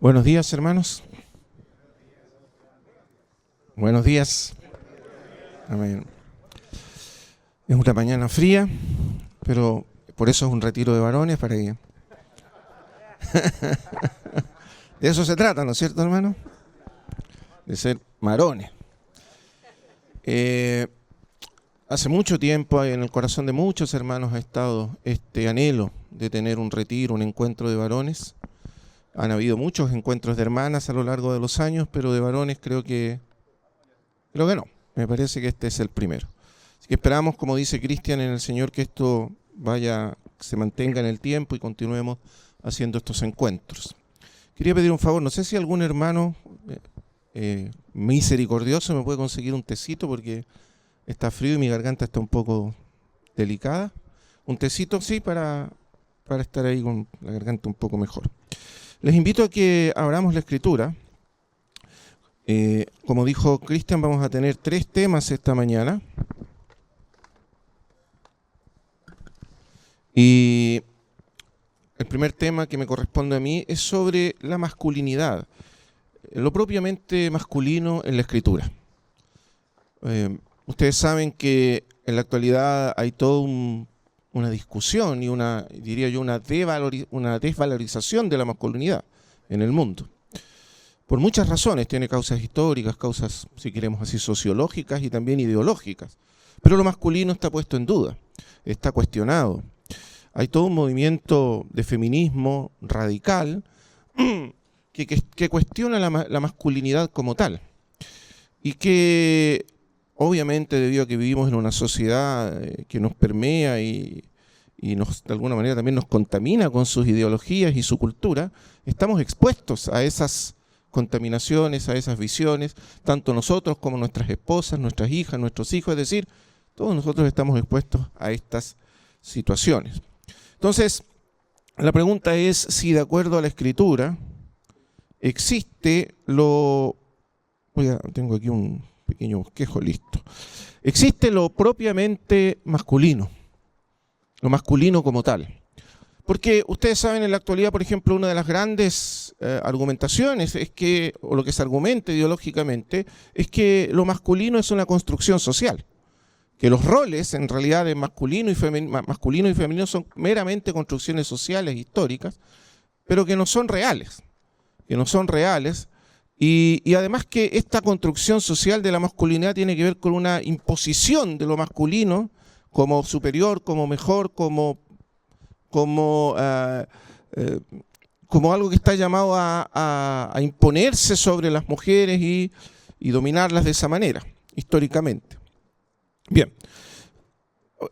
Buenos días, hermanos. Buenos días. Amén. Es una mañana fría, pero por eso es un retiro de varones, para que... De eso se trata, ¿no es cierto, hermano? De ser varones. Hace mucho tiempo en el corazón de muchos hermanos ha estado este anhelo de tener un retiro, un encuentro de varones. Han habido muchos encuentros de hermanas a lo largo de los años, pero de varones creo que no. Me parece que este es el primero. Así que esperamos, como dice Cristian en el Señor, que esto se mantenga en el tiempo y continuemos haciendo estos encuentros. Quería pedir un favor, no sé si algún hermano misericordioso me puede conseguir un tecito porque está frío y mi garganta está un poco delicada. Un tecito, sí, para estar ahí con la garganta un poco mejor. Les invito a que abramos la Escritura. Como dijo Cristian, vamos a tener 3 temas esta mañana. Y el primer tema que me corresponde a mí es sobre la masculinidad, lo propiamente masculino en la Escritura. Ustedes saben que en la actualidad hay toda una discusión y una desvalorización de la masculinidad en el mundo. Por muchas razones, tiene causas históricas, causas, si queremos así, sociológicas y también ideológicas. Pero lo masculino está puesto en duda, está cuestionado. Hay todo un movimiento de feminismo radical que cuestiona la masculinidad como tal. Y que, obviamente, debido a que vivimos en una sociedad que nos permea y de alguna manera también nos contamina con sus ideologías y su cultura, estamos expuestos a esas contaminaciones, a esas visiones, tanto nosotros como nuestras esposas, nuestras hijas, nuestros hijos, es decir, todos nosotros estamos expuestos a estas situaciones. Entonces, la pregunta es si de acuerdo a la Escritura existe tengo aquí un pequeño bosquejo listo. Existe lo propiamente masculino, lo masculino como tal. Porque ustedes saben, en la actualidad, por ejemplo, una de las grandes argumentaciones es que, o lo que se argumenta ideológicamente, es que lo masculino es una construcción social. Que los roles, en realidad, de masculino y femenino son meramente construcciones sociales, históricas, pero que no son reales. Y además que esta construcción social de la masculinidad tiene que ver con una imposición de lo masculino como superior, como mejor, como algo que está llamado a imponerse sobre las mujeres y dominarlas de esa manera, históricamente. Bien,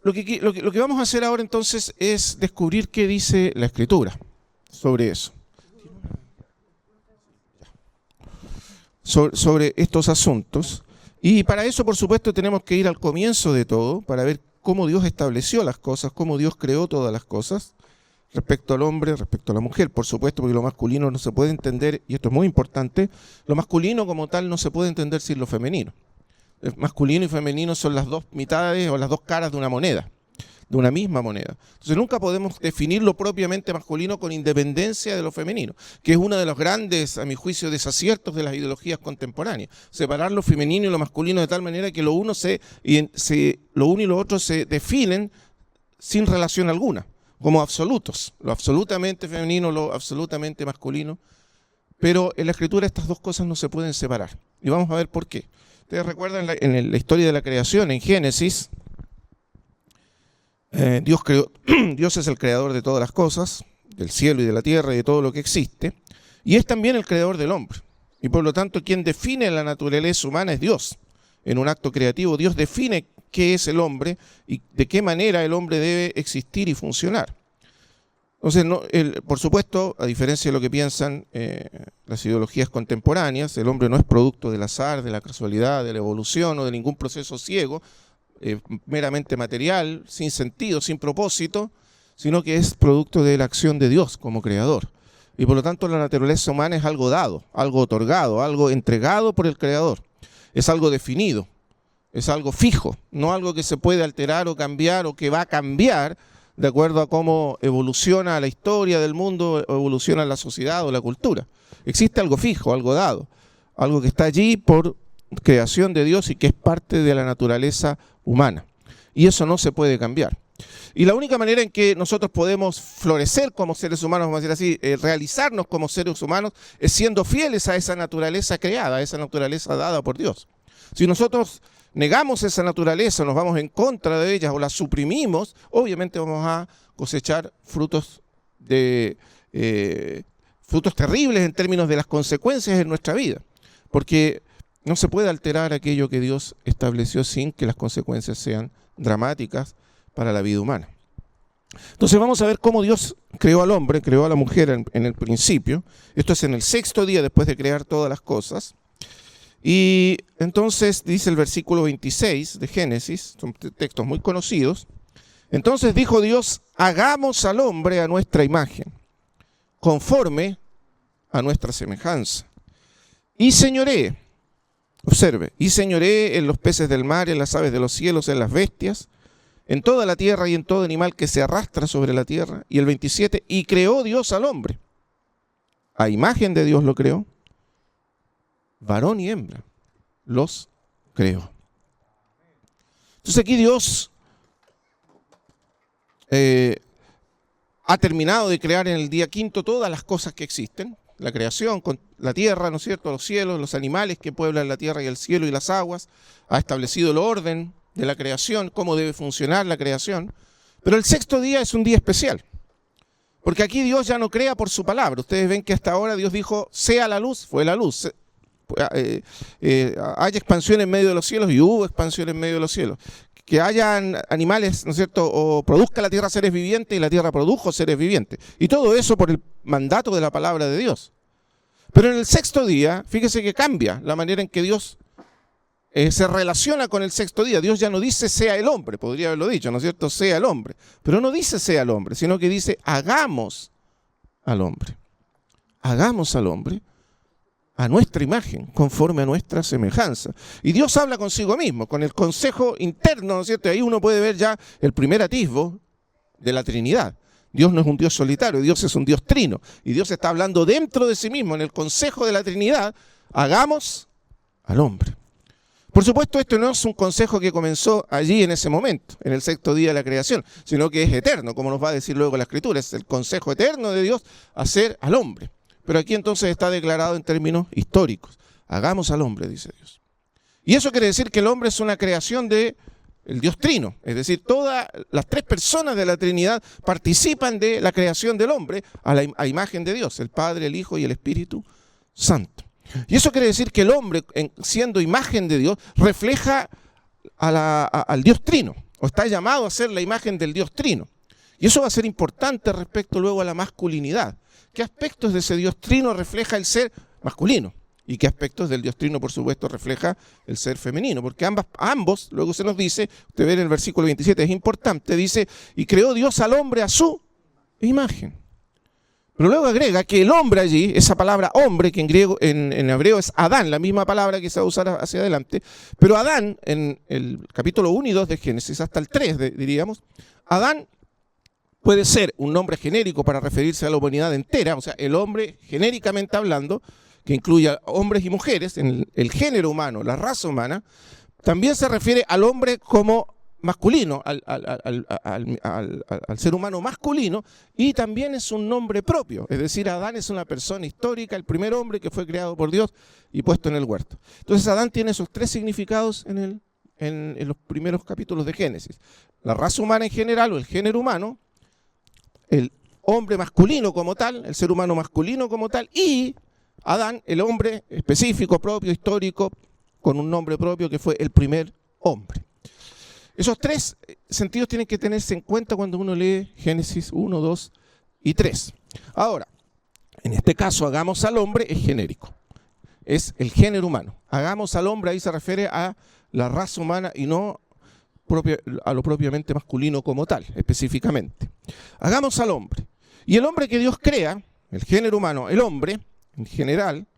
lo que vamos a hacer ahora entonces es descubrir qué dice la Escritura sobre eso. Sobre estos asuntos. Y para eso, por supuesto, tenemos que ir al comienzo de todo, para ver cómo Dios estableció las cosas, cómo Dios creó todas las cosas, respecto al hombre, respecto a la mujer, por supuesto, porque lo masculino no se puede entender, y esto es muy importante, lo masculino como tal no se puede entender sin lo femenino. El masculino y femenino son las dos mitades o las dos caras de una moneda, de una misma moneda. Entonces nunca podemos definir lo propiamente masculino con independencia de lo femenino, que es uno de los grandes, a mi juicio, desaciertos de las ideologías contemporáneas. Separar lo femenino y lo masculino de tal manera que lo uno y lo otro se definen sin relación alguna, como absolutos, lo absolutamente femenino, lo absolutamente masculino. Pero en la Escritura estas dos cosas no se pueden separar. Y vamos a ver por qué. Ustedes recuerdan en la historia de la creación, en Génesis, Dios es el creador de todas las cosas, del cielo y de la tierra y de todo lo que existe, y es también el creador del hombre. Y por lo tanto, quien define la naturaleza humana es Dios. En un acto creativo, Dios define qué es el hombre y de qué manera el hombre debe existir y funcionar. Entonces, por supuesto, a diferencia de lo que piensan las ideologías contemporáneas, el hombre no es producto del azar, de la casualidad, de la evolución o de ningún proceso ciego, meramente material, sin sentido, sin propósito, sino que es producto de la acción de Dios como creador. Y por lo tanto la naturaleza humana es algo dado, algo otorgado, algo entregado por el creador. Es algo definido, es algo fijo, no algo que se puede alterar o cambiar o que va a cambiar de acuerdo a cómo evoluciona la historia del mundo, o evoluciona la sociedad o la cultura. Existe algo fijo, algo dado, algo que está allí por creación de Dios y que es parte de la naturaleza humana. Y eso no se puede cambiar. Y la única manera en que nosotros podemos florecer como seres humanos, vamos a decir así, realizarnos como seres humanos, es siendo fieles a esa naturaleza creada, a esa naturaleza dada por Dios. Si nosotros negamos esa naturaleza, nos vamos en contra de ella o la suprimimos, obviamente vamos a cosechar frutos terribles en términos de las consecuencias en nuestra vida. Porque no se puede alterar aquello que Dios estableció sin que las consecuencias sean dramáticas para la vida humana. Entonces vamos a ver cómo Dios creó al hombre, creó a la mujer en el principio. Esto es en el 6º día después de crear todas las cosas. Y entonces dice el versículo 26 de Génesis, son textos muy conocidos. Entonces dijo Dios, hagamos al hombre a nuestra imagen, conforme a nuestra semejanza. Y señoree, observe, y señoree en los peces del mar, en las aves de los cielos, en las bestias, en toda la tierra y en todo animal que se arrastra sobre la tierra. Y el 27, y creó Dios al hombre. A imagen de Dios lo creó. Varón y hembra los creó. Entonces aquí Dios ha terminado de crear en el día 5 todas las cosas que existen. La creación, con la tierra, ¿no es cierto?, los cielos, los animales que pueblan la tierra y el cielo y las aguas. Ha establecido el orden de la creación, cómo debe funcionar la creación. Pero el 6º día es un día especial. Porque aquí Dios ya no crea por su palabra. Ustedes ven que hasta ahora Dios dijo, sea la luz, fue la luz. Haya expansión en medio de los cielos y hubo expansión en medio de los cielos. Que hayan animales, ¿no es cierto?, o produzca la tierra seres vivientes y la tierra produjo seres vivientes. Y todo eso por el mandato de la palabra de Dios. Pero en el 6º día, fíjese que cambia la manera en que Dios se relaciona con el 6º día. Dios ya no dice sea el hombre, podría haberlo dicho, ¿no es cierto?, sea el hombre. Pero no dice sea el hombre, sino que dice hagamos al hombre. Hagamos al hombre a nuestra imagen, conforme a nuestra semejanza. Y Dios habla consigo mismo, con el consejo interno, ¿no es cierto? Y ahí uno puede ver ya el primer atisbo de la Trinidad. Dios no es un Dios solitario, Dios es un Dios trino. Y Dios está hablando dentro de sí mismo, en el consejo de la Trinidad, hagamos al hombre. Por supuesto, esto no es un consejo que comenzó allí en ese momento, en el 6º día de la creación, sino que es eterno, como nos va a decir luego la Escritura. Es el consejo eterno de Dios hacer al hombre. Pero aquí entonces está declarado en términos históricos. Hagamos al hombre, dice Dios. Y eso quiere decir que el hombre es una creación del Dios Trino. Es decir, todas las 3 personas de la Trinidad participan de la creación del hombre a imagen de Dios, el Padre, el Hijo y el Espíritu Santo. Y eso quiere decir que el hombre, siendo imagen de Dios, refleja al Dios Trino, o está llamado a ser la imagen del Dios Trino. Y eso va a ser importante respecto luego a la masculinidad. ¿Qué aspectos de ese Dios Trino refleja el ser masculino? ¿Y qué aspectos del Dios Trino, por supuesto, refleja el ser femenino? Porque ambos, luego se nos dice, usted ve en el versículo 27, es importante, dice, y creó Dios al hombre a su imagen. Pero luego agrega que el hombre allí, esa palabra hombre, que en hebreo es Adán, la misma palabra que se va a usar hacia adelante, pero Adán, en el capítulo 1 y 2 de Génesis, hasta el 3, diríamos, Adán puede ser un nombre genérico para referirse a la humanidad entera, o sea, el hombre genéricamente hablando, que incluye a hombres y mujeres, en el género humano, la raza humana. También se refiere al hombre como masculino, al ser humano masculino, y también es un nombre propio, es decir, Adán es una persona histórica, el primer hombre que fue creado por Dios y puesto en el huerto. Entonces Adán tiene esos 3 significados en los primeros capítulos de Génesis. La raza humana en general, o el género humano, el hombre masculino como tal, el ser humano masculino como tal, y Adán, el hombre específico, propio, histórico, con un nombre propio que fue el primer hombre. Esos 3 sentidos tienen que tenerse en cuenta cuando uno lee Génesis 1, 2 y 3. Ahora, en este caso, hagamos al hombre es genérico, es el género humano. Hagamos al hombre, ahí se refiere a la raza humana y no a lo propiamente masculino como tal, específicamente. Hagamos al hombre. Y el hombre que Dios crea, el género humano, el hombre, en general,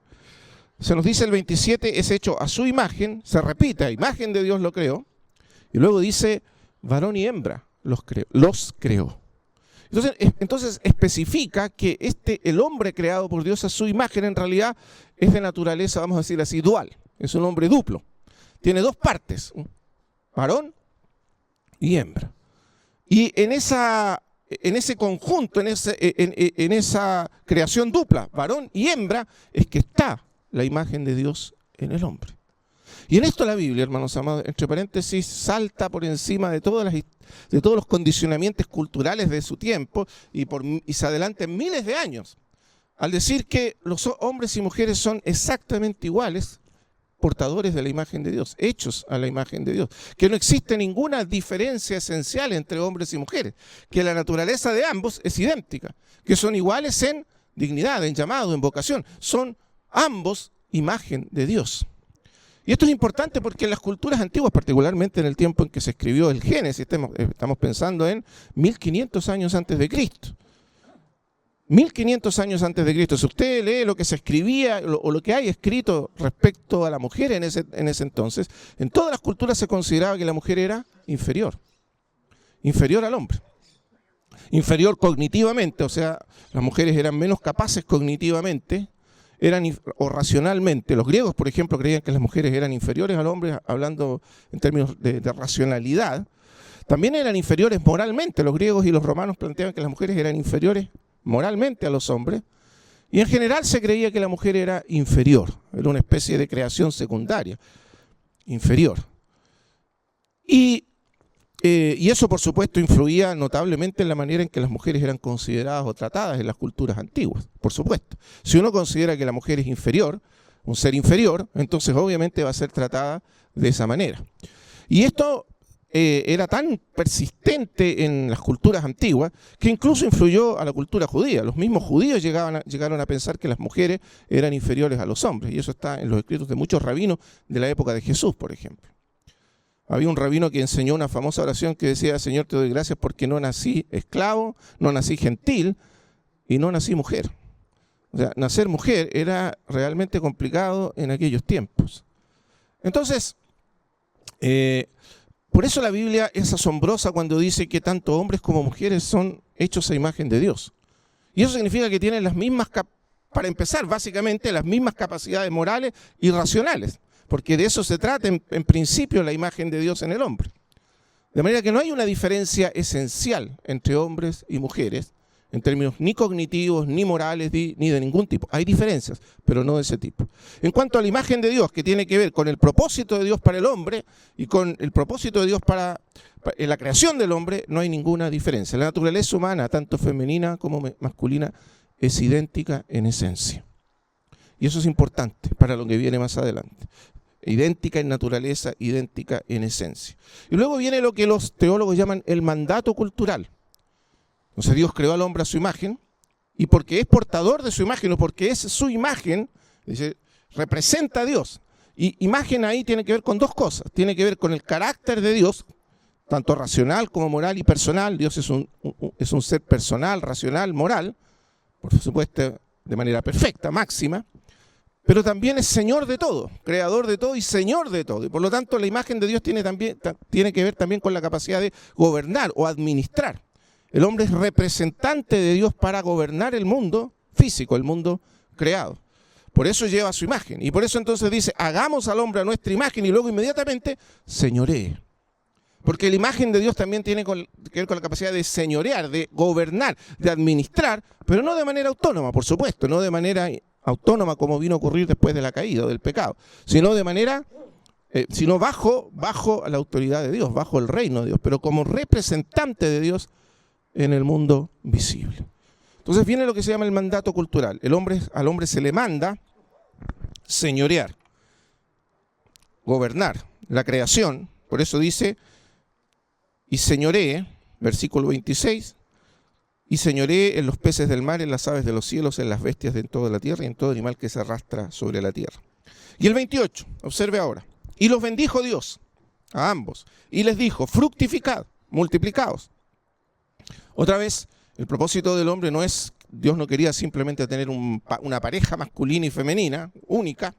se nos dice el 27, es hecho a su imagen, se repite, a imagen de Dios lo creó, y luego dice, varón y hembra los creó. Entonces especifica que el hombre creado por Dios a su imagen en realidad es de naturaleza, vamos a decir así, dual. Es un hombre duplo. Tiene dos partes, varón y hembra. Y en ese conjunto, en esa creación dupla, varón y hembra, es que está la imagen de Dios en el hombre. Y en esto la Biblia, hermanos amados, entre paréntesis, salta por encima de todos los condicionamientos culturales de su tiempo y se adelanta en miles de años, al decir que los hombres y mujeres son exactamente iguales, portadores de la imagen de Dios, hechos a la imagen de Dios, que no existe ninguna diferencia esencial entre hombres y mujeres, que la naturaleza de ambos es idéntica, que son iguales en dignidad, en llamado, en vocación, son ambos imagen de Dios. Y esto es importante porque en las culturas antiguas, particularmente en el tiempo en que se escribió el Génesis, estamos pensando en 1500 años antes de Cristo. 1500 años antes de Cristo. Si usted lee lo que se escribía o lo que hay escrito respecto a la mujer en ese entonces, en todas las culturas se consideraba que la mujer era inferior al hombre. Inferior cognitivamente, o sea, las mujeres eran menos capaces cognitivamente, o racionalmente. Los griegos, por ejemplo, creían que las mujeres eran inferiores al hombre, hablando en términos de racionalidad. También eran inferiores moralmente. Los griegos y los romanos planteaban que las mujeres eran inferiores moralmente a los hombres. Y en general se creía que la mujer era inferior. Era una especie de creación secundaria. Inferior. Y eso, por supuesto, influía notablemente en la manera en que las mujeres eran consideradas o tratadas en las culturas antiguas, por supuesto. Si uno considera que la mujer es inferior, un ser inferior, entonces obviamente va a ser tratada de esa manera. Y esto era tan persistente en las culturas antiguas que incluso influyó a la cultura judía. Los mismos judíos llegaron a pensar que las mujeres eran inferiores a los hombres, y eso está en los escritos de muchos rabinos de la época de Jesús, por ejemplo. Había un rabino que enseñó una famosa oración que decía: Señor, te doy gracias porque no nací esclavo, no nací gentil y no nací mujer. O sea, nacer mujer era realmente complicado en aquellos tiempos. Entonces, por eso la Biblia es asombrosa cuando dice que tanto hombres como mujeres son hechos a imagen de Dios. Y eso significa que tienen las mismas, para empezar, básicamente las mismas capacidades morales y racionales. Porque de eso se trata en principio la imagen de Dios en el hombre. De manera que no hay una diferencia esencial entre hombres y mujeres, en términos ni cognitivos, ni morales, ni de ningún tipo. Hay diferencias, pero no de ese tipo. En cuanto a la imagen de Dios, que tiene que ver con el propósito de Dios para el hombre y con el propósito de Dios en la creación del hombre, no hay ninguna diferencia. La naturaleza humana, tanto femenina como masculina, es idéntica en esencia. Y eso es importante para lo que viene más adelante. Idéntica en naturaleza, idéntica en esencia. Y luego viene lo que los teólogos llaman el mandato cultural. Entonces Dios creó al hombre a su imagen, y porque es portador de su imagen, o porque es su imagen, dice, representa a Dios. Y imagen ahí tiene que ver con dos cosas. Tiene que ver con el carácter de Dios, tanto racional como moral y personal. Dios es un ser personal, racional, moral, por supuesto de manera perfecta, máxima. Pero también es Señor de todo, Creador de todo y Señor de todo. Y por lo tanto la imagen de Dios tiene que ver también con la capacidad de gobernar o administrar. El hombre es representante de Dios para gobernar el mundo físico, el mundo creado. Por eso lleva su imagen. Y por eso entonces dice: hagamos al hombre a nuestra imagen, y luego inmediatamente señoree. Porque la imagen de Dios también tiene que ver con la capacidad de señorear, de gobernar, de administrar, pero no de manera autónoma, por supuesto, no de manera autónoma como vino a ocurrir después de la caída o del pecado, sino de manera, sino bajo la autoridad de Dios, bajo el reino de Dios, pero como representante de Dios en el mundo visible. Entonces viene lo que se llama el mandato cultural. Al hombre se le manda señorear, gobernar la creación. Por eso dice: y señoree, versículo 26, y señoree en los peces del mar, en las aves de los cielos, en las bestias de toda la tierra y en todo animal que se arrastra sobre la tierra. Y el 28, observe ahora: y los bendijo Dios a ambos, y les dijo: fructificad, multiplicaos. Otra vez, el propósito del hombre no es, Dios no quería simplemente tener una pareja masculina y femenina, única.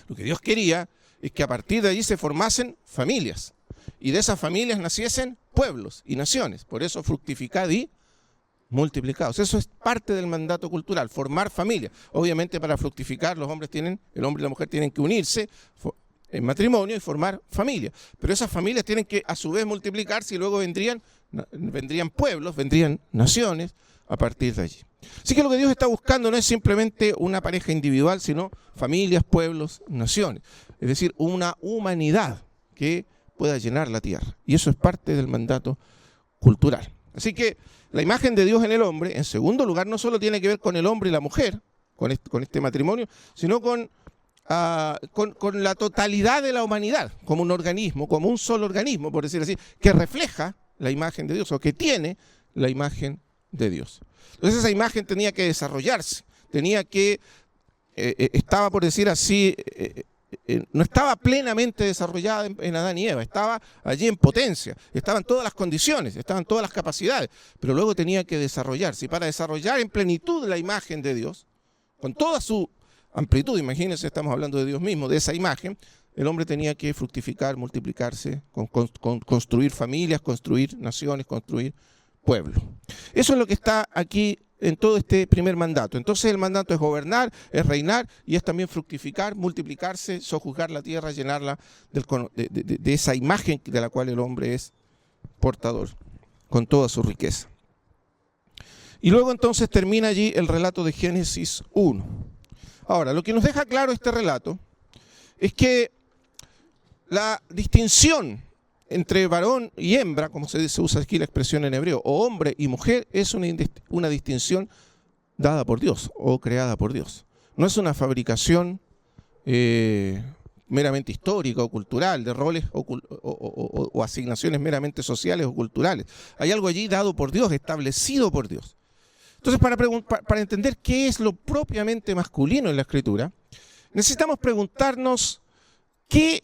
Lo que Dios quería es que a partir de allí se formasen familias, y de esas familias naciesen pueblos y naciones. Por eso fructificad y multiplicados. Eso es parte del mandato cultural, formar familia. Obviamente para fructificar el hombre y la mujer tienen que unirse en matrimonio y formar familia. Pero esas familias tienen que a su vez multiplicarse y luego vendrían pueblos, vendrían naciones a partir de allí. Así que lo que Dios está buscando no es simplemente una pareja individual, sino familias, pueblos, naciones. Es decir, una humanidad que pueda llenar la tierra. Y eso es parte del mandato cultural. Así que la imagen de Dios en el hombre, en segundo lugar, no solo tiene que ver con el hombre y la mujer, con este matrimonio, sino con la totalidad de la humanidad, como un organismo, como un solo organismo, por decir así, que refleja la imagen de Dios o que tiene la imagen de Dios. Entonces esa imagen tenía que desarrollarse, estaba, por decir así, no estaba plenamente desarrollada en Adán y Eva, estaba allí en potencia, estaban todas las condiciones, estaban todas las capacidades, pero luego tenía que desarrollarse. Y para desarrollar en plenitud la imagen de Dios, con toda su amplitud, imagínense, estamos hablando de Dios mismo, de esa imagen, el hombre tenía que fructificar, multiplicarse, construir familias, construir naciones, construir pueblos. Eso es lo que está aquí en todo este primer mandato. Entonces el mandato es gobernar, es reinar y es también fructificar, multiplicarse, sojuzgar la tierra, llenarla de esa imagen de la cual el hombre es portador, con toda su riqueza. Y luego entonces termina allí el relato de Génesis 1. Ahora, lo que nos deja claro este relato es que la distinción entre varón y hembra, como se usa aquí la expresión en hebreo, o hombre y mujer, es una distinción dada por Dios o creada por Dios. No es una fabricación meramente histórica o cultural, de roles o asignaciones meramente sociales o culturales. Hay algo allí dado por Dios, establecido por Dios. Entonces, para entender qué es lo propiamente masculino en la Escritura, necesitamos preguntarnos qué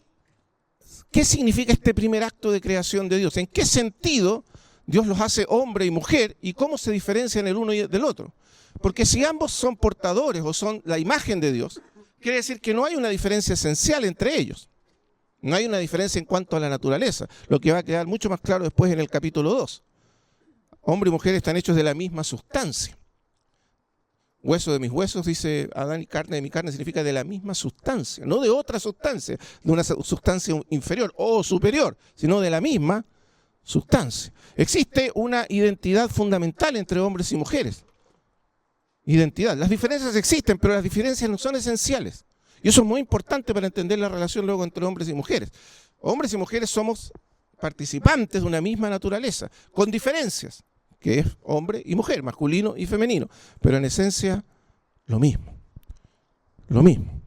significa este primer acto de creación de Dios. ¿En qué sentido Dios los hace hombre y mujer y cómo se diferencian el uno del otro? Porque si ambos son portadores o son la imagen de Dios, quiere decir que no hay una diferencia esencial entre ellos. No hay una diferencia en cuanto a la naturaleza, lo que va a quedar mucho más claro después en el capítulo 2. Hombre y mujer están hechos de la misma sustancia. Hueso de mis huesos, dice Adán, y carne de mi carne, significa de la misma sustancia, no de otra sustancia, de una sustancia inferior o superior, sino de la misma sustancia. Existe una identidad fundamental entre hombres y mujeres. Identidad. Las diferencias existen, pero las diferencias no son esenciales. Y eso es muy importante para entender la relación luego entre hombres y mujeres. Hombres y mujeres somos participantes de una misma naturaleza, con diferencias, que es hombre y mujer, masculino y femenino, pero en esencia lo mismo. Lo mismo.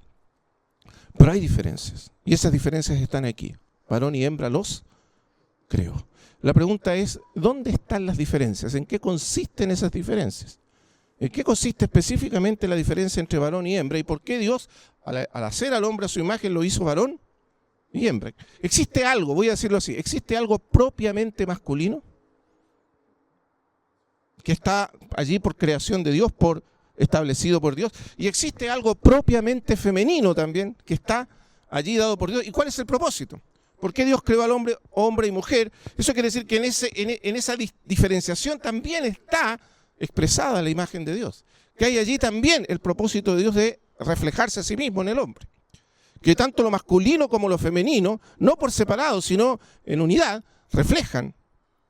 Pero hay diferencias, y esas diferencias están aquí. Varón y hembra los creó. La pregunta es, ¿dónde están las diferencias? ¿En qué consisten esas diferencias? ¿En qué consiste específicamente la diferencia entre varón y hembra? ¿Y por qué Dios, al hacer al hombre a su imagen, lo hizo varón y hembra? ¿Existe algo, voy a decirlo así, existe algo propiamente masculino que está allí por creación de Dios, establecido por Dios? Y existe algo propiamente femenino también que está allí dado por Dios. ¿Y cuál es el propósito? ¿Por qué Dios creó al hombre y mujer? Eso quiere decir que en esa diferenciación también está expresada la imagen de Dios. Que hay allí también el propósito de Dios de reflejarse a sí mismo en el hombre. Que tanto lo masculino como lo femenino, no por separado, sino en unidad, reflejan.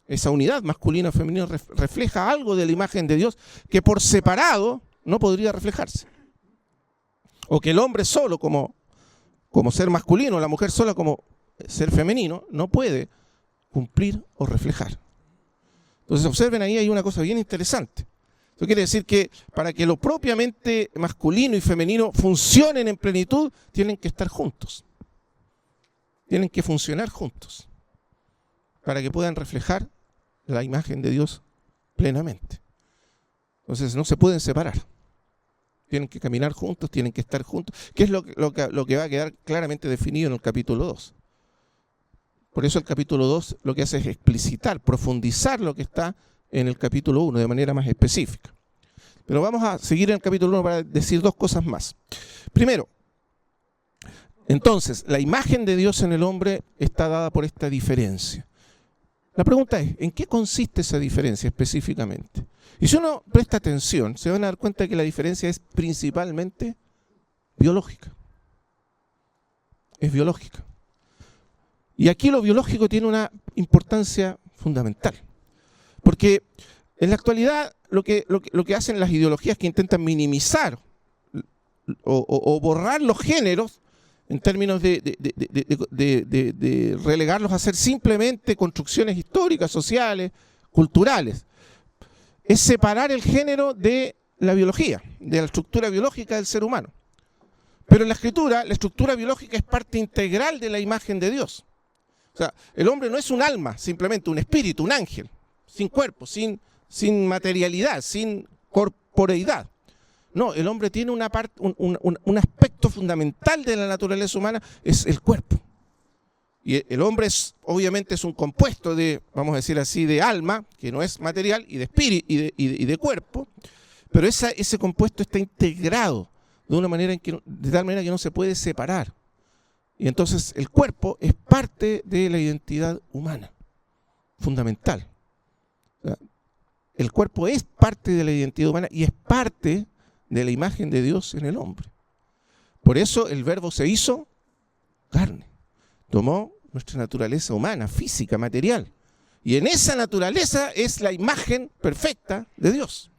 Esa unidad masculino-femenino refleja algo de la imagen de Dios que por separado no podría reflejarse. O que el hombre solo como ser masculino, la mujer sola como ser femenino, no puede cumplir o reflejar. Entonces observen ahí, hay una cosa bien interesante. Eso quiere decir que para que lo propiamente masculino y femenino funcionen en plenitud, tienen que estar juntos. Tienen que funcionar juntos para que puedan reflejar la imagen de Dios plenamente. Entonces no se pueden separar. Tienen que caminar juntos, tienen que estar juntos, que es lo que va a quedar claramente definido en el capítulo 2. Por eso el capítulo 2 lo que hace es explicitar, profundizar lo que está en el capítulo 1 de manera más específica. Pero vamos a seguir en el capítulo 1 para decir dos cosas más. Primero, entonces, la imagen de Dios en el hombre está dada por esta diferencia. La pregunta es, ¿en qué consiste esa diferencia específicamente? Y si uno presta atención, se van a dar cuenta de que la diferencia es principalmente biológica. Es biológica. Y aquí lo biológico tiene una importancia fundamental. Porque en la actualidad lo que hacen las ideologías que intentan minimizar o borrar los géneros en términos de relegarlos a ser simplemente construcciones históricas, sociales, culturales, es separar el género de la biología, de la estructura biológica del ser humano. Pero en la Escritura, la estructura biológica es parte integral de la imagen de Dios. O sea, el hombre no es un alma, simplemente un espíritu, un ángel, sin cuerpo, sin materialidad, sin corporeidad. No, el hombre tiene un aspecto fundamental de la naturaleza humana, es el cuerpo. Y el hombre obviamente es un compuesto de, vamos a decir así, de alma, que no es material, y de espíritu y de cuerpo, pero ese compuesto está integrado de tal manera que no se puede separar. Y entonces el cuerpo es parte de la identidad humana, fundamental. O sea, el cuerpo es parte de la identidad humana y es parte de la imagen de Dios en el hombre. Por eso el Verbo se hizo carne, tomó nuestra naturaleza humana, física, material. Y en esa naturaleza es la imagen perfecta de Dios.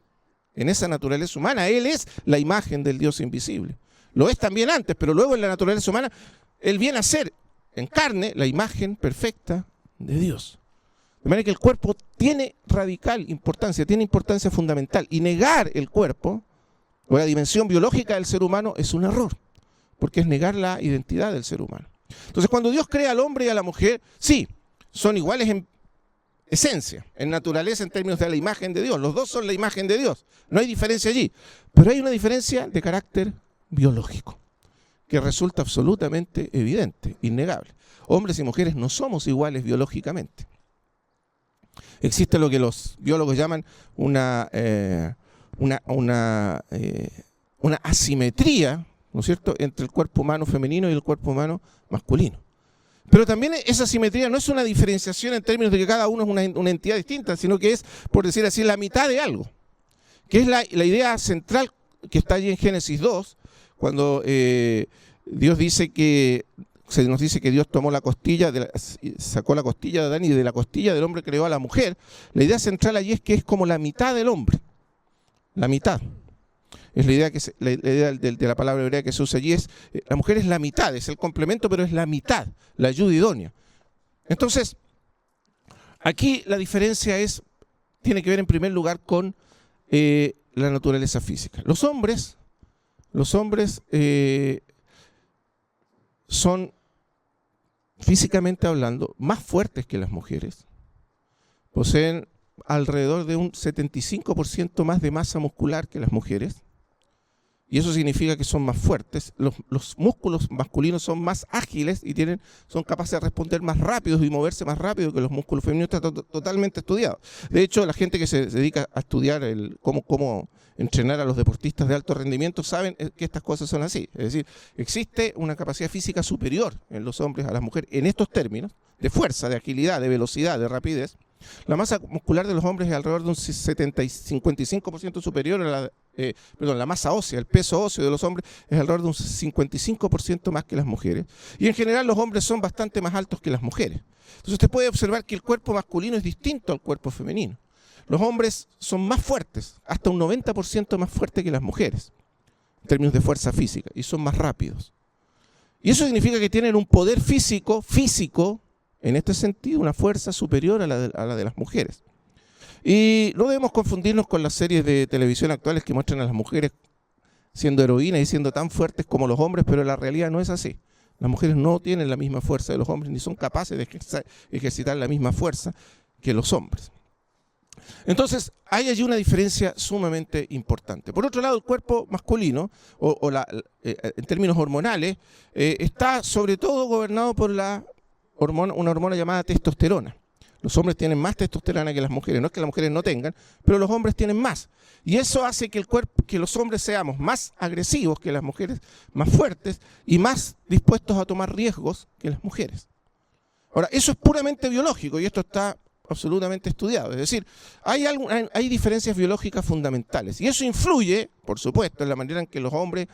En esa naturaleza humana, Él es la imagen del Dios invisible. Lo es también antes, pero luego en la naturaleza humana, Él viene a ser en carne la imagen perfecta de Dios. De manera que el cuerpo tiene radical importancia, tiene importancia fundamental. Y negar el cuerpo o la dimensión biológica del ser humano es un error, porque es negar la identidad del ser humano. Entonces, cuando Dios crea al hombre y a la mujer, sí, son iguales en esencia, en naturaleza, en términos de la imagen de Dios. Los dos son la imagen de Dios, no hay diferencia allí. Pero hay una diferencia de carácter biológico, que resulta absolutamente evidente, innegable. Hombres y mujeres no somos iguales biológicamente. Existe lo que los biólogos llaman una asimetría, ¿no es cierto?, entre el cuerpo humano femenino y el cuerpo humano masculino. Pero también esa asimetría no es una diferenciación en términos de que cada uno es una entidad distinta, sino que es, por decir así, la mitad de algo. Que es la idea central que está allí en Génesis 2, cuando Dios dice que, se nos dice que Dios tomó la costilla, sacó la costilla de Adán y de la costilla del hombre creó a la mujer. La idea central allí es que es como la mitad del hombre. La mitad. Es la idea, la idea de la palabra hebrea que se usa allí. La mujer es la mitad, es el complemento, pero es la mitad, la ayuda idónea. Entonces, aquí la diferencia tiene que ver en primer lugar con la naturaleza física. Los hombres son, físicamente hablando, más fuertes que las mujeres. Poseen alrededor de un 75% más de masa muscular que las mujeres. Y eso significa que son más fuertes. Los músculos masculinos son más ágiles y son capaces de responder más rápido y moverse más rápido que los músculos femeninos. Está totalmente estudiado. De hecho, la gente que se dedica a estudiar cómo entrenar a los deportistas de alto rendimiento saben que estas cosas son así. Es decir, existe una capacidad física superior en los hombres a las mujeres en estos términos, de fuerza, de agilidad, de velocidad, de rapidez. La masa muscular de los hombres es alrededor de un 55% superior a la masa ósea, el peso óseo de los hombres es alrededor de un 55% más que las mujeres. Y en general los hombres son bastante más altos que las mujeres. Entonces usted puede observar que el cuerpo masculino es distinto al cuerpo femenino. Los hombres son más fuertes, hasta un 90% más fuertes que las mujeres, en términos de fuerza física, y son más rápidos. Y eso significa que tienen un poder físico, en este sentido, una fuerza superior a la de las mujeres. Y no debemos confundirnos con las series de televisión actuales que muestran a las mujeres siendo heroínas y siendo tan fuertes como los hombres, pero la realidad no es así. Las mujeres no tienen la misma fuerza de los hombres, ni son capaces de ejercitar la misma fuerza que los hombres. Entonces, hay allí una diferencia sumamente importante. Por otro lado, el cuerpo masculino, en términos hormonales, está sobre todo gobernado por una hormona llamada testosterona. Los hombres tienen más testosterona que las mujeres. No es que las mujeres no tengan, pero los hombres tienen más. Y eso hace que los hombres seamos más agresivos que las mujeres, más fuertes y más dispuestos a tomar riesgos que las mujeres. Ahora, eso es puramente biológico y esto está absolutamente estudiado. Es decir, hay diferencias biológicas fundamentales. Y eso influye, por supuesto, en la manera en que los hombres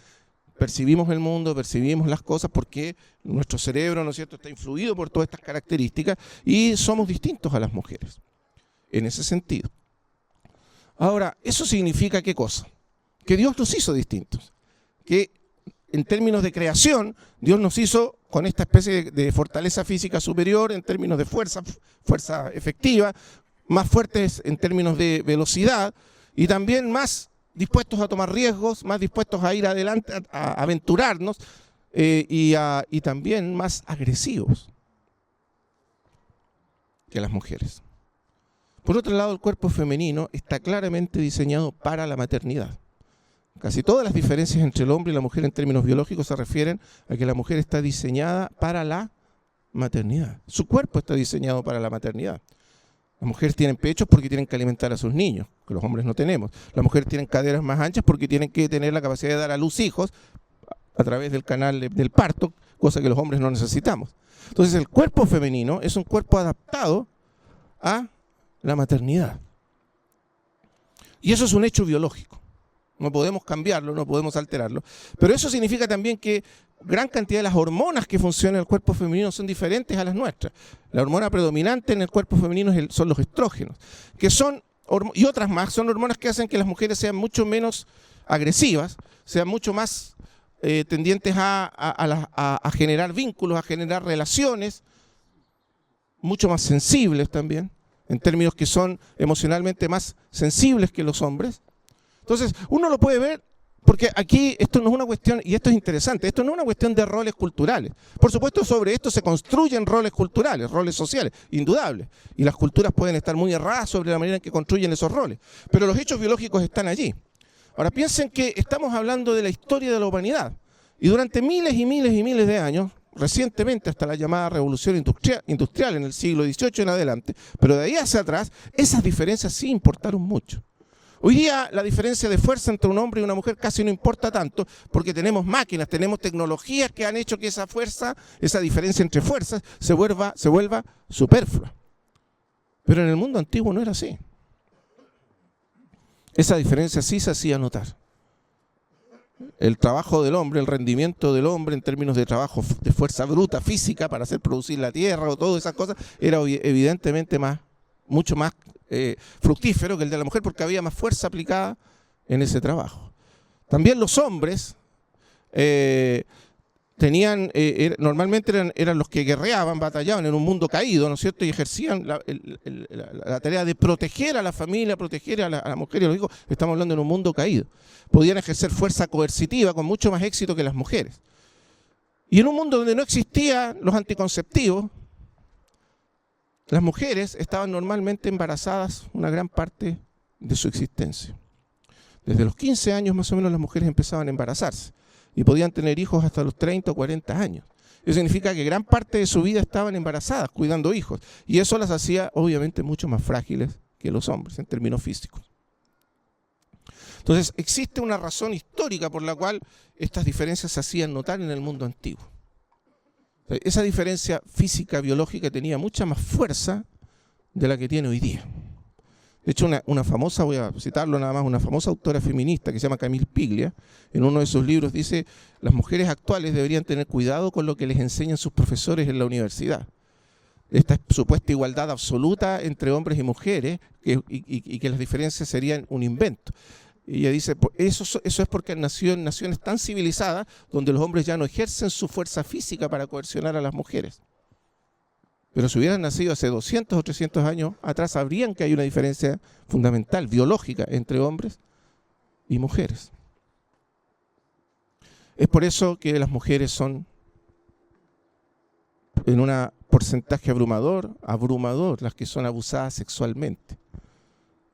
percibimos el mundo, percibimos las cosas, porque nuestro cerebro, ¿no es cierto?, está influido por todas estas características y somos distintos a las mujeres, en ese sentido. Ahora, ¿eso significa qué cosa? Que Dios nos hizo distintos. Que en términos de creación, Dios nos hizo con esta especie de fortaleza física superior en términos de fuerza efectiva, más fuertes en términos de velocidad y también más dispuestos a tomar riesgos, más dispuestos a ir adelante, a aventurarnos y también más agresivos que las mujeres. Por otro lado, el cuerpo femenino está claramente diseñado para la maternidad. Casi todas las diferencias entre el hombre y la mujer en términos biológicos se refieren a que la mujer está diseñada para la maternidad. Su cuerpo está diseñado para la maternidad. Las mujeres tienen pechos porque tienen que alimentar a sus niños, que los hombres no tenemos. Las mujeres tienen caderas más anchas porque tienen que tener la capacidad de dar a luz hijos a través del canal del parto, cosa que los hombres no necesitamos. Entonces el cuerpo femenino es un cuerpo adaptado a la maternidad. Y eso es un hecho biológico. No podemos cambiarlo, no podemos alterarlo. Pero eso significa también que gran cantidad de las hormonas que funcionan en el cuerpo femenino son diferentes a las nuestras. La hormona predominante en el cuerpo femenino son los estrógenos, que son, y otras más, son hormonas que hacen que las mujeres sean mucho menos agresivas, sean mucho más tendientes a generar vínculos, a generar relaciones, mucho más sensibles también, en términos que son emocionalmente más sensibles que los hombres. Entonces, uno lo puede ver, porque aquí esto no es una cuestión, y esto es interesante, esto no es una cuestión de roles culturales. Por supuesto, sobre esto se construyen roles culturales, roles sociales, indudables. Y las culturas pueden estar muy erradas sobre la manera en que construyen esos roles. Pero los hechos biológicos están allí. Ahora, piensen que estamos hablando de la historia de la humanidad. Y durante miles y miles y miles de años, recientemente hasta la llamada revolución industrial en el siglo XVIII en adelante, pero de ahí hacia atrás, esas diferencias sí importaron mucho. Hoy día la diferencia de fuerza entre un hombre y una mujer casi no importa tanto porque tenemos máquinas, tenemos tecnologías que han hecho que esa fuerza, esa diferencia entre fuerzas se vuelva superflua. Pero en el mundo antiguo no era así. Esa diferencia sí se hacía notar. El trabajo del hombre, el rendimiento del hombre en términos de trabajo de fuerza bruta, física, para hacer producir la tierra o todas esas cosas, era evidentemente mucho más fructífero que el de la mujer porque había más fuerza aplicada en ese trabajo. También los hombres normalmente eran los que guerreaban, batallaban en un mundo caído, ¿no es cierto? Y ejercían la tarea de proteger a la familia, proteger a la mujer y a los hijos. Estamos hablando en un mundo caído. Podían ejercer fuerza coercitiva con mucho más éxito que las mujeres. Y en un mundo donde no existían los anticonceptivos, las mujeres estaban normalmente embarazadas una gran parte de su existencia. Desde los 15 años más o menos las mujeres empezaban a embarazarse y podían tener hijos hasta los 30 o 40 años. Eso significa que gran parte de su vida estaban embarazadas, cuidando hijos. Y eso las hacía obviamente mucho más frágiles que los hombres en términos físicos. Entonces existe una razón histórica por la cual estas diferencias se hacían notar en el mundo antiguo. Esa diferencia física, biológica, tenía mucha más fuerza de la que tiene hoy día. De hecho, una famosa, voy a citarlo nada más, una famosa autora feminista que se llama Camille Piglia, en uno de sus libros dice: las mujeres actuales deberían tener cuidado con lo que les enseñan sus profesores en la universidad. Esta supuesta igualdad absoluta entre hombres y mujeres y que las diferencias serían un invento. Y ella dice, eso es porque nació en naciones tan civilizadas donde los hombres ya no ejercen su fuerza física para coercionar a las mujeres. Pero si hubieran nacido hace 200 o 300 años atrás, sabrían que hay una diferencia fundamental, biológica, entre hombres y mujeres. Es por eso que las mujeres son, en un porcentaje abrumador, las que son abusadas sexualmente.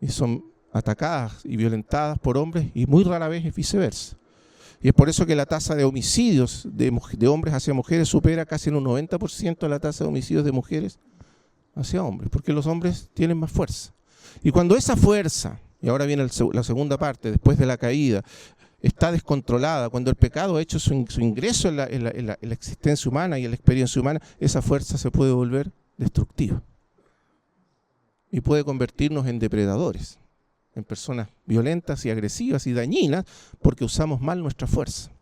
Y son atacadas y violentadas por hombres y muy rara vez es viceversa. Y es por eso que la tasa de homicidios de hombres hacia mujeres supera casi en un 90% la tasa de homicidios de mujeres hacia hombres, porque los hombres tienen más fuerza. Y cuando esa fuerza, y ahora viene la segunda parte, después de la caída, está descontrolada, cuando el pecado ha hecho su ingreso en la existencia humana y en la experiencia humana, esa fuerza se puede volver destructiva. y puede convertirnos en depredadores, en personas violentas y agresivas y dañinas, porque usamos mal nuestra fuerza.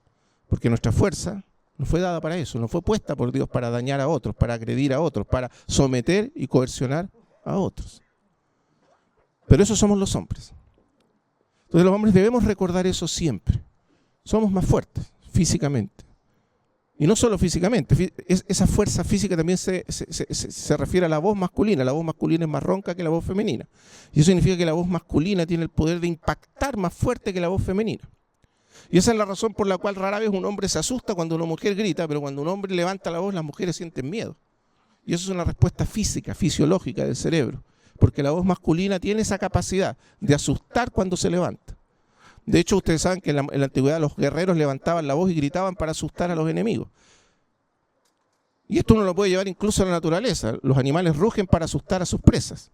Porque nuestra fuerza no fue dada para eso, no fue puesta por Dios para dañar a otros, para agredir a otros, para someter y coercionar a otros. Pero esos somos los hombres. Entonces los hombres debemos recordar eso siempre. Somos más fuertes físicamente. Y no solo físicamente, esa fuerza física también se refiere a la voz masculina. La voz masculina es más ronca que la voz femenina. Y eso significa que la voz masculina tiene el poder de impactar más fuerte que la voz femenina. Y esa es la razón por la cual rara vez un hombre se asusta cuando una mujer grita, pero cuando un hombre levanta la voz, las mujeres sienten miedo. Y eso es una respuesta física, fisiológica del cerebro. Porque la voz masculina tiene esa capacidad de asustar cuando se levanta. De hecho, ustedes saben que en la antigüedad los guerreros levantaban la voz y gritaban para asustar a los enemigos. Y esto uno lo puede llevar incluso a la naturaleza. Los animales rugen para asustar a sus presas.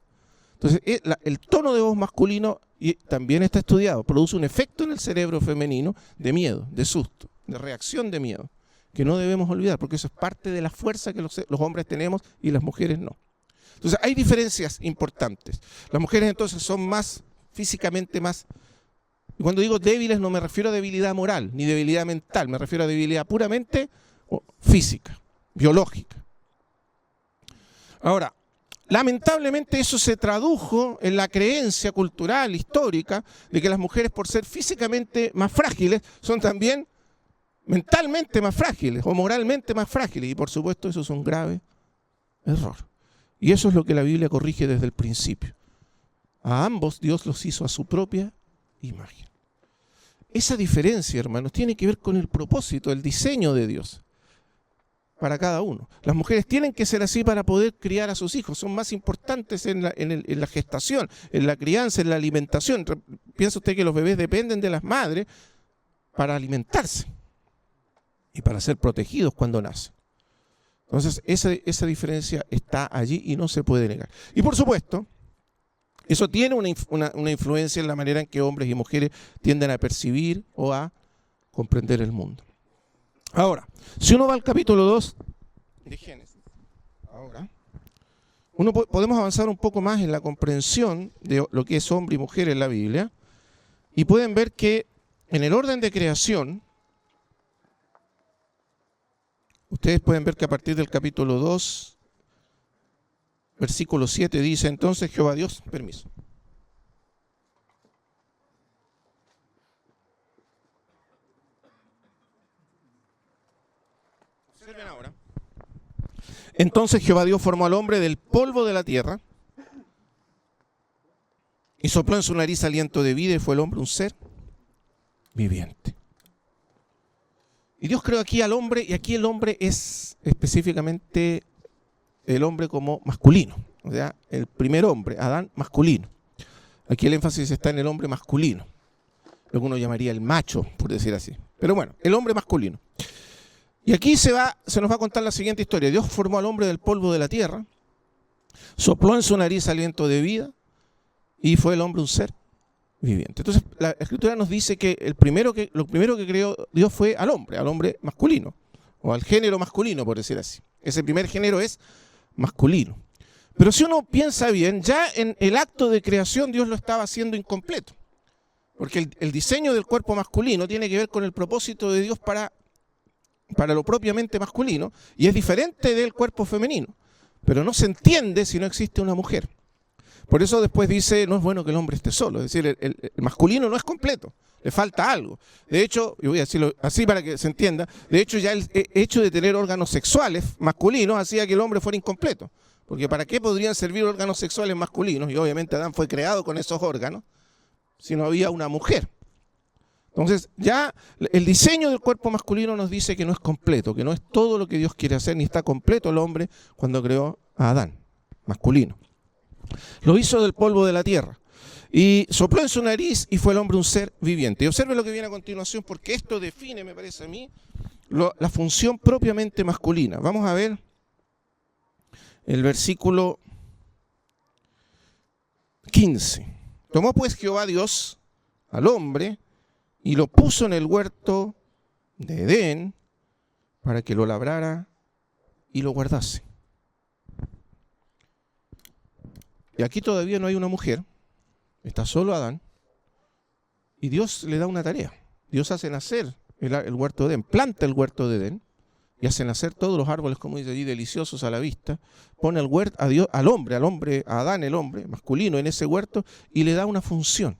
Entonces, el tono de voz masculino, y también está estudiado, produce un efecto en el cerebro femenino de miedo, de susto, de reacción de miedo, que no debemos olvidar, porque eso es parte de la fuerza que los hombres tenemos y las mujeres no. Entonces, hay diferencias importantes. Las mujeres entonces son más, físicamente más. Y cuando digo débiles no me refiero a debilidad moral, ni debilidad mental, me refiero a debilidad puramente física, biológica. Ahora, lamentablemente eso se tradujo en la creencia cultural, histórica, de que las mujeres, por ser físicamente más frágiles, son también mentalmente más frágiles o moralmente más frágiles. Y por supuesto eso es un grave error. Y eso es lo que la Biblia corrige desde el principio. A ambos Dios los hizo a su propia imagen. Esa diferencia, hermanos, tiene que ver con el propósito, el diseño de Dios para cada uno. Las mujeres tienen que ser así para poder criar a sus hijos. Son más importantes en la gestación, en la crianza, en la alimentación. Piensa usted que los bebés dependen de las madres para alimentarse y para ser protegidos cuando nacen. Entonces, esa diferencia está allí y no se puede negar. Y por supuesto, eso tiene una influencia en la manera en que hombres y mujeres tienden a percibir o a comprender el mundo. Ahora, si uno va al capítulo 2 de Génesis, ahora, podemos avanzar un poco más en la comprensión de lo que es hombre y mujer en la Biblia, y pueden ver que en el orden de creación, ustedes pueden ver que a partir del capítulo 2, versículo 7 dice, entonces Jehová Dios, permiso. Observen ahora. Entonces Jehová Dios formó al hombre del polvo de la tierra y sopló en su nariz aliento de vida y fue el hombre un ser viviente. Y Dios creó aquí al hombre, y aquí el hombre es específicamente el hombre como masculino, o sea, el primer hombre, Adán, masculino. Aquí el énfasis está en el hombre masculino, lo que uno llamaría el macho, por decir así. Pero bueno, el hombre masculino. Y aquí se nos va a contar la siguiente historia. Dios formó al hombre del polvo de la tierra, sopló en su nariz aliento de vida, y fue el hombre un ser viviente. Entonces, la Escritura nos dice que lo primero que creó Dios fue al hombre masculino, o al género masculino, por decir así. Ese primer género es masculino. Pero si uno piensa bien, ya en el acto de creación Dios lo estaba haciendo incompleto. Porque el diseño del cuerpo masculino tiene que ver con el propósito de Dios para lo propiamente masculino, y es diferente del cuerpo femenino. Pero no se entiende si no existe una mujer. Por eso después dice, no es bueno que el hombre esté solo. Es decir, el masculino no es completo, le falta algo. De hecho, y voy a decirlo así para que se entienda, de hecho ya el hecho de tener órganos sexuales masculinos hacía que el hombre fuera incompleto. Porque ¿para qué podrían servir órganos sexuales masculinos? Y obviamente Adán fue creado con esos órganos si no había una mujer. Entonces ya el diseño del cuerpo masculino nos dice que no es completo, que no es todo lo que Dios quiere hacer, ni está completo el hombre cuando creó a Adán, masculino. Lo hizo del polvo de la tierra y sopló en su nariz y fue el hombre un ser viviente. Y observe lo que viene a continuación, porque esto define, me parece a mí, la función propiamente masculina. Vamos a ver el versículo 15. Tomó pues Jehová Dios al hombre y lo puso en el huerto de Edén para que lo labrara y lo guardase. Y aquí todavía no hay una mujer, está solo Adán, y Dios le da una tarea. Dios hace nacer el huerto de Edén, planta el huerto de Edén, y hace nacer todos los árboles, como dice allí, deliciosos a la vista, pone al huerto, al hombre, a Adán el hombre, masculino, en ese huerto, y le da una función.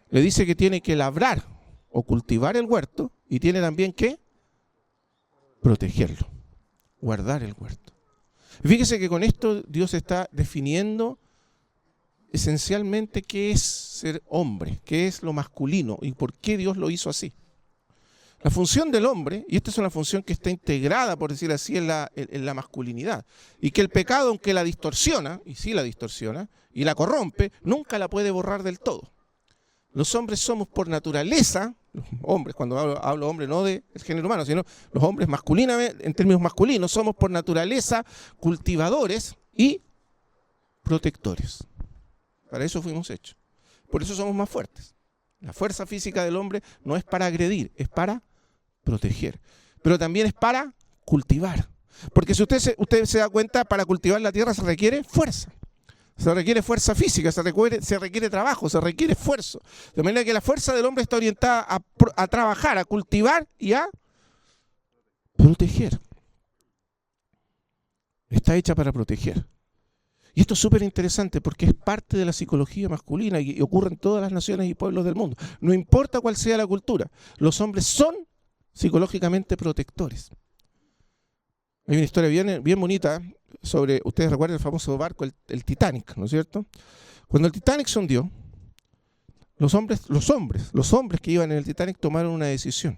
Le dice que tiene que labrar o cultivar el huerto, y tiene también que protegerlo, guardar el huerto. Fíjese que con esto Dios está definiendo esencialmente qué es ser hombre, qué es lo masculino y por qué Dios lo hizo así. La función del hombre, y esta es una función que está integrada, por decir así, en la masculinidad, y que el pecado, aunque la distorsiona, y sí la distorsiona, y la corrompe, nunca la puede borrar del todo. Los hombres somos por naturaleza, los hombres, cuando hablo hombre no del género humano, sino los hombres masculinamente, en términos masculinos, somos por naturaleza cultivadores y protectores. Para eso fuimos hechos. Por eso somos más fuertes. La fuerza física del hombre no es para agredir, es para proteger. Pero también es para cultivar. Porque si usted se da cuenta, para cultivar la tierra se requiere fuerza. Se requiere fuerza física, se requiere trabajo, se requiere esfuerzo. De manera que la fuerza del hombre está orientada a trabajar, a cultivar y a proteger. Está hecha para proteger. Y esto es súper interesante porque es parte de la psicología masculina y ocurre en todas las naciones y pueblos del mundo. No importa cuál sea la cultura, los hombres son psicológicamente protectores. Hay una historia bien bonita sobre, ustedes recuerdan el famoso barco, el Titanic, ¿no es cierto? Cuando el Titanic se hundió, los hombres que iban en el Titanic tomaron una decisión.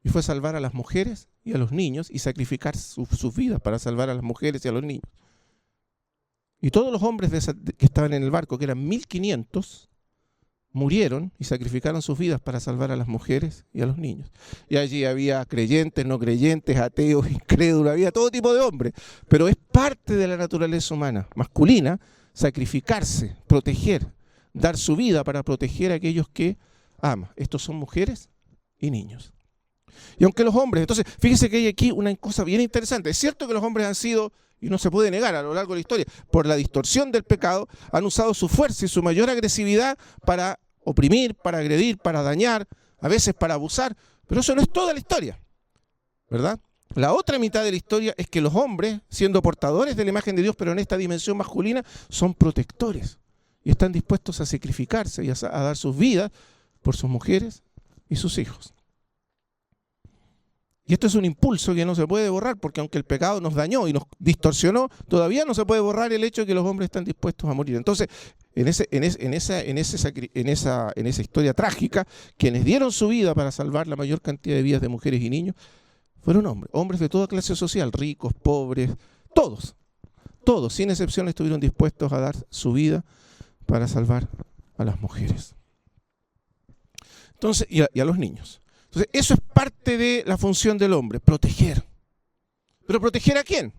Y fue salvar a las mujeres y a los niños y sacrificar sus vidas para salvar a las mujeres y a los niños. Y todos los hombres que estaban en el barco, que eran 1500, murieron y sacrificaron sus vidas para salvar a las mujeres y a los niños. Y allí había creyentes, no creyentes, ateos, incrédulos, había todo tipo de hombres. Pero es parte de la naturaleza humana, masculina, sacrificarse, proteger, dar su vida para proteger a aquellos que ama. Estos son mujeres y niños. Y aunque los hombres, entonces, fíjese que hay aquí una cosa bien interesante. Es cierto que los hombres han sido, y no se puede negar a lo largo de la historia, por la distorsión del pecado, han usado su fuerza y su mayor agresividad para oprimir, para agredir, para dañar, a veces para abusar, pero eso no es toda la historia, ¿verdad? La otra mitad de la historia es que los hombres, siendo portadores de la imagen de Dios, pero en esta dimensión masculina, son protectores y están dispuestos a sacrificarse y a dar sus vidas por sus mujeres y sus hijos. Y esto es un impulso que no se puede borrar, porque aunque el pecado nos dañó y nos distorsionó, todavía no se puede borrar el hecho de que los hombres están dispuestos a morir. Entonces, en esa historia trágica, quienes dieron su vida para salvar la mayor cantidad de vidas de mujeres y niños, fueron hombres de toda clase social, ricos, pobres, todos, sin excepción, estuvieron dispuestos a dar su vida para salvar a las mujeres. Entonces, y a los niños. Entonces, eso es parte de la función del hombre, proteger. ¿Pero proteger a quién?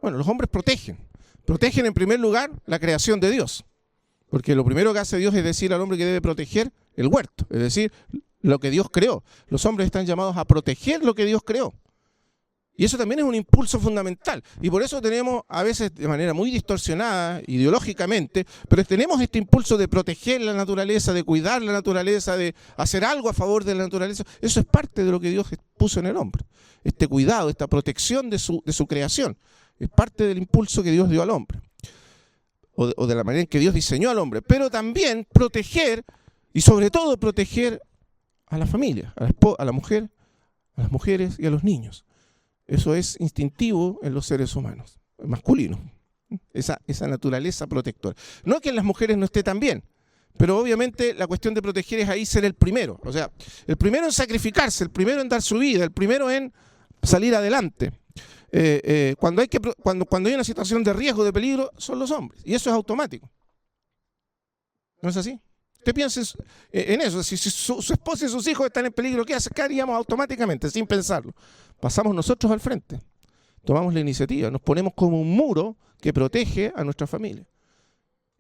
Bueno, los hombres protegen. Protegen en primer lugar la creación de Dios. Porque lo primero que hace Dios es decir al hombre que debe proteger el huerto, es decir, lo que Dios creó. Los hombres están llamados a proteger lo que Dios creó. Y eso también es un impulso fundamental. Y por eso tenemos, a veces de manera muy distorsionada, ideológicamente, pero tenemos este impulso de proteger la naturaleza, de cuidar la naturaleza, de hacer algo a favor de la naturaleza. Eso es parte de lo que Dios puso en el hombre. Este cuidado, esta protección de su creación. Es parte del impulso que Dios dio al hombre. O de la manera en que Dios diseñó al hombre. Pero también proteger, y sobre todo proteger a la familia, a la mujer, a las mujeres y a los niños. Eso es instintivo en los seres humanos, masculinos, esa naturaleza protectora. No que en las mujeres no esté tan bien, pero obviamente la cuestión de proteger es ahí ser el primero. O sea, el primero en sacrificarse, el primero en dar su vida, el primero en salir adelante. Cuando hay una situación de riesgo, de peligro, son los hombres. Y eso es automático. ¿No es así? Usted piensa en eso. Si su esposa y sus hijos están en peligro, ¿qué haríamos automáticamente, sin pensarlo? Pasamos nosotros al frente. Tomamos la iniciativa. Nos ponemos como un muro que protege a nuestra familia.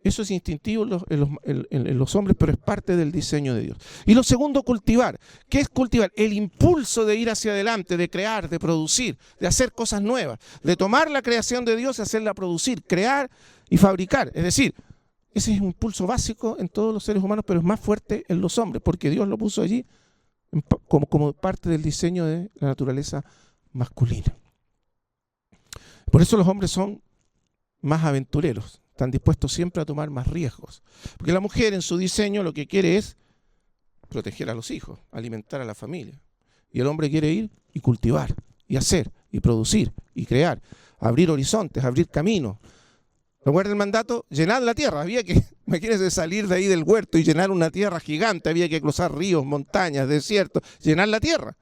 Eso es instintivo en los hombres, pero es parte del diseño de Dios. Y lo segundo, cultivar. ¿Qué es cultivar? El impulso de ir hacia adelante, de crear, de producir, de hacer cosas nuevas, de tomar la creación de Dios y hacerla producir, crear y fabricar. Es decir, ese es un impulso básico en todos los seres humanos, pero es más fuerte en los hombres, porque Dios lo puso allí como parte del diseño de la naturaleza masculina. Por eso los hombres son más aventureros. Están dispuestos siempre a tomar más riesgos. Porque la mujer en su diseño lo que quiere es proteger a los hijos, alimentar a la familia. Y el hombre quiere ir y cultivar, y hacer, y producir, y crear, abrir horizontes, abrir caminos. ¿Recuerda el mandato? Llenar la tierra. Había que, imagínense, salir de ahí del huerto y llenar una tierra gigante. Había que cruzar ríos, montañas, desiertos, llenar la tierra.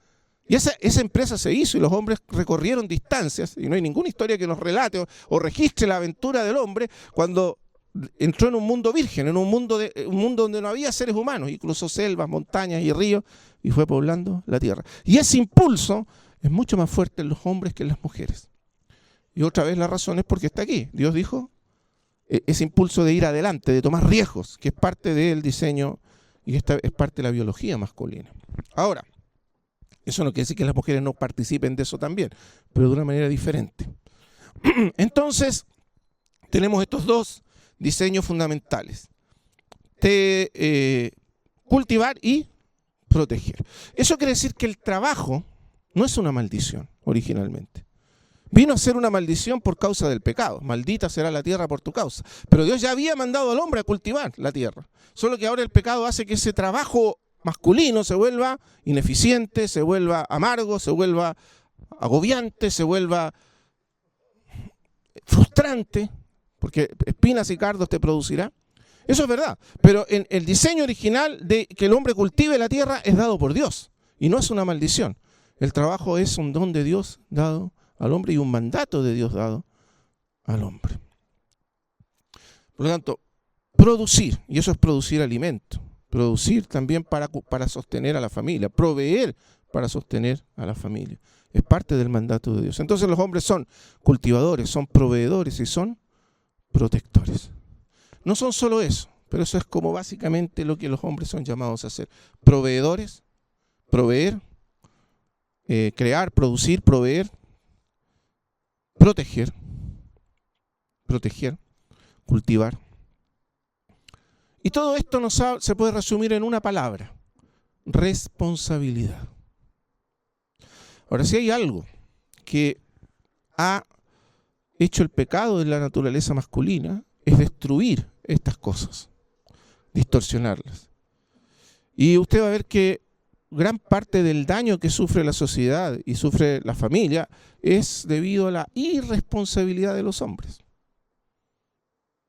Y esa empresa se hizo y los hombres recorrieron distancias, y no hay ninguna historia que nos relate o registre la aventura del hombre cuando entró en un mundo virgen, en un mundo donde no había seres humanos, y cruzó selvas, montañas y ríos y fue poblando la tierra. Y ese impulso es mucho más fuerte en los hombres que en las mujeres. Y otra vez la razón es porque está aquí. Dios dijo, ese impulso de ir adelante, de tomar riesgos, que es parte del diseño y esta es parte de la biología masculina. Ahora, eso no quiere decir que las mujeres no participen de eso también, pero de una manera diferente. Entonces, tenemos estos dos diseños fundamentales. Cultivar y proteger. Eso quiere decir que el trabajo no es una maldición originalmente. Vino a ser una maldición por causa del pecado. Maldita será la tierra por tu causa. Pero Dios ya había mandado al hombre a cultivar la tierra. Solo que ahora el pecado hace que ese trabajo masculino se vuelva ineficiente, se vuelva amargo, se vuelva agobiante, se vuelva frustrante, porque espinas y cardos te producirá. Eso es verdad, pero en el diseño original de que el hombre cultive la tierra es dado por Dios y no es una maldición. El trabajo es un don de Dios dado al hombre y un mandato de Dios dado al hombre. Por lo tanto, producir, y eso es producir alimento. Producir también para sostener a la familia, proveer para sostener a la familia. Es parte del mandato de Dios. Entonces los hombres son cultivadores, son proveedores y son protectores. No son solo eso, pero eso es como básicamente lo que los hombres son llamados a hacer. Proveedores, proveer, crear, producir, proveer, proteger, cultivar. Y todo esto se puede resumir en una palabra: responsabilidad. Ahora, si hay algo que ha hecho el pecado de la naturaleza masculina, es destruir estas cosas, distorsionarlas. Y usted va a ver que gran parte del daño que sufre la sociedad y sufre la familia es debido a la irresponsabilidad de los hombres.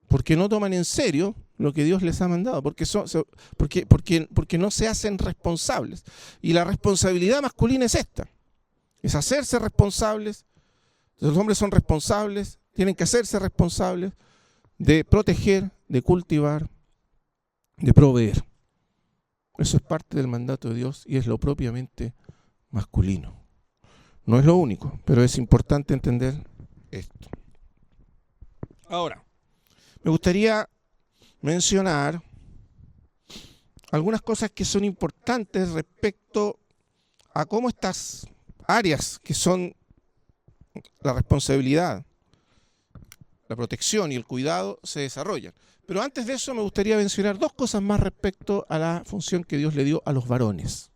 Porque no toman en serio lo que Dios les ha mandado, porque no se hacen responsables. Y la responsabilidad masculina es esta, es hacerse responsables. Los hombres son responsables, tienen que hacerse responsables de proteger, de cultivar, de proveer. Eso es parte del mandato de Dios y es lo propiamente masculino. No es lo único, pero es importante entender esto. Ahora, me gustaría mencionar algunas cosas que son importantes respecto a cómo estas áreas que son la responsabilidad, la protección y el cuidado se desarrollan. Pero antes de eso me gustaría mencionar dos cosas más respecto a la función que Dios le dio a los varones,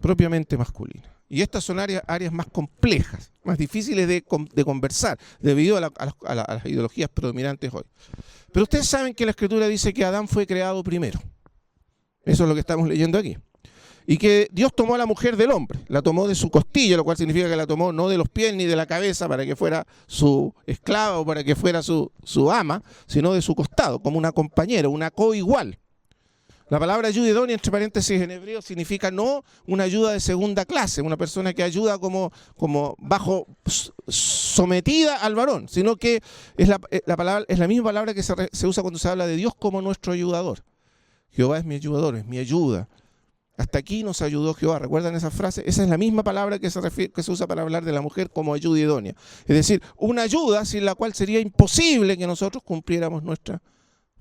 propiamente masculina. Y estas son áreas más complejas, más difíciles de conversar, debido a las ideologías predominantes hoy. Pero ustedes saben que la Escritura dice que Adán fue creado primero. Eso es lo que estamos leyendo aquí. Y que Dios tomó a la mujer del hombre, la tomó de su costilla, lo cual significa que la tomó no de los pies ni de la cabeza para que fuera su esclava o para que fuera su ama, sino de su costado, como una compañera, una coigual. La palabra ayuda idónea, entre paréntesis en hebreo, significa no una ayuda de segunda clase, una persona que ayuda como sometida al varón, sino que es la misma palabra que se usa cuando se habla de Dios como nuestro ayudador. Jehová es mi ayudador, es mi ayuda. Hasta aquí nos ayudó Jehová. ¿Recuerdan esa frase? Esa es la misma palabra que se usa para hablar de la mujer como ayuda idónea. Es decir, una ayuda sin la cual sería imposible que nosotros cumpliéramos nuestra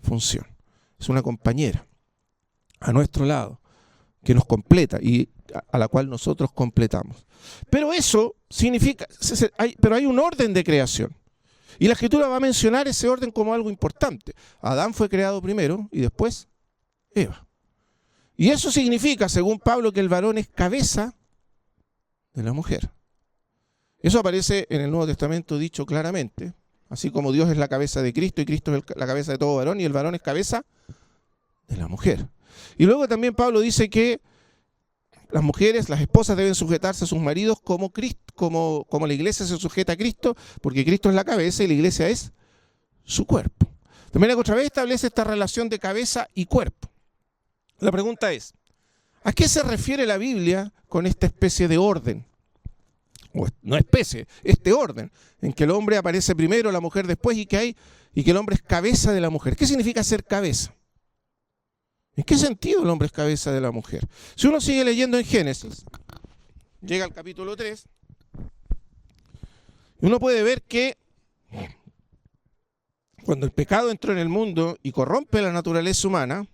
función. Es una compañera a nuestro lado que nos completa y a la cual nosotros completamos. Pero eso significa, pero hay un orden de creación. Y la Escritura va a mencionar ese orden como algo importante. Adán fue creado primero y después Eva. Y eso significa, según Pablo, que el varón es cabeza de la mujer. Eso aparece en el Nuevo Testamento dicho claramente. Así como Dios es la cabeza de Cristo y Cristo es la cabeza de todo varón y el varón es cabeza de la mujer. Y luego también Pablo dice que las mujeres, las esposas deben sujetarse a sus maridos como la iglesia se sujeta a Cristo, porque Cristo es la cabeza y la iglesia es su cuerpo. De manera que otra vez establece esta relación de cabeza y cuerpo. La pregunta es, ¿a qué se refiere la Biblia con esta especie de orden? O no especie, este orden, en que el hombre aparece primero, la mujer después y que el hombre es cabeza de la mujer. ¿Qué significa ser cabeza? ¿En qué sentido el hombre es cabeza de la mujer? Si uno sigue leyendo en Génesis, llega al capítulo 3, y uno puede ver que cuando el pecado entró en el mundo y corrompe la naturaleza humana,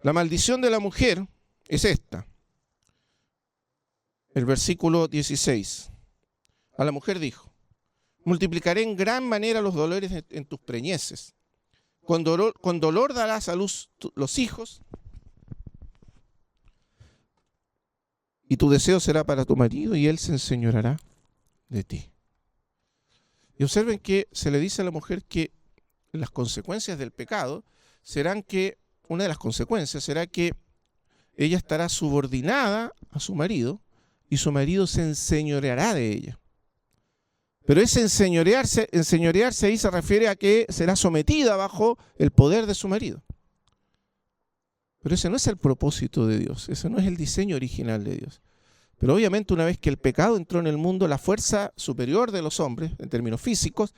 la maldición de la mujer es esta. El versículo 16. A la mujer dijo, multiplicaré en gran manera los dolores en tus preñeces. Con dolor darás a luz los hijos y tu deseo será para tu marido y él se enseñoreará de ti. Y observen que se le dice a la mujer que las consecuencias del pecado serán que, una de las consecuencias será que ella estará subordinada a su marido y su marido se enseñoreará de ella. Pero ese enseñorearse ahí se refiere a que será sometida bajo el poder de su marido. Pero ese no es el propósito de Dios, ese no es el diseño original de Dios. Pero obviamente una vez que el pecado entró en el mundo, la fuerza superior de los hombres, en términos físicos,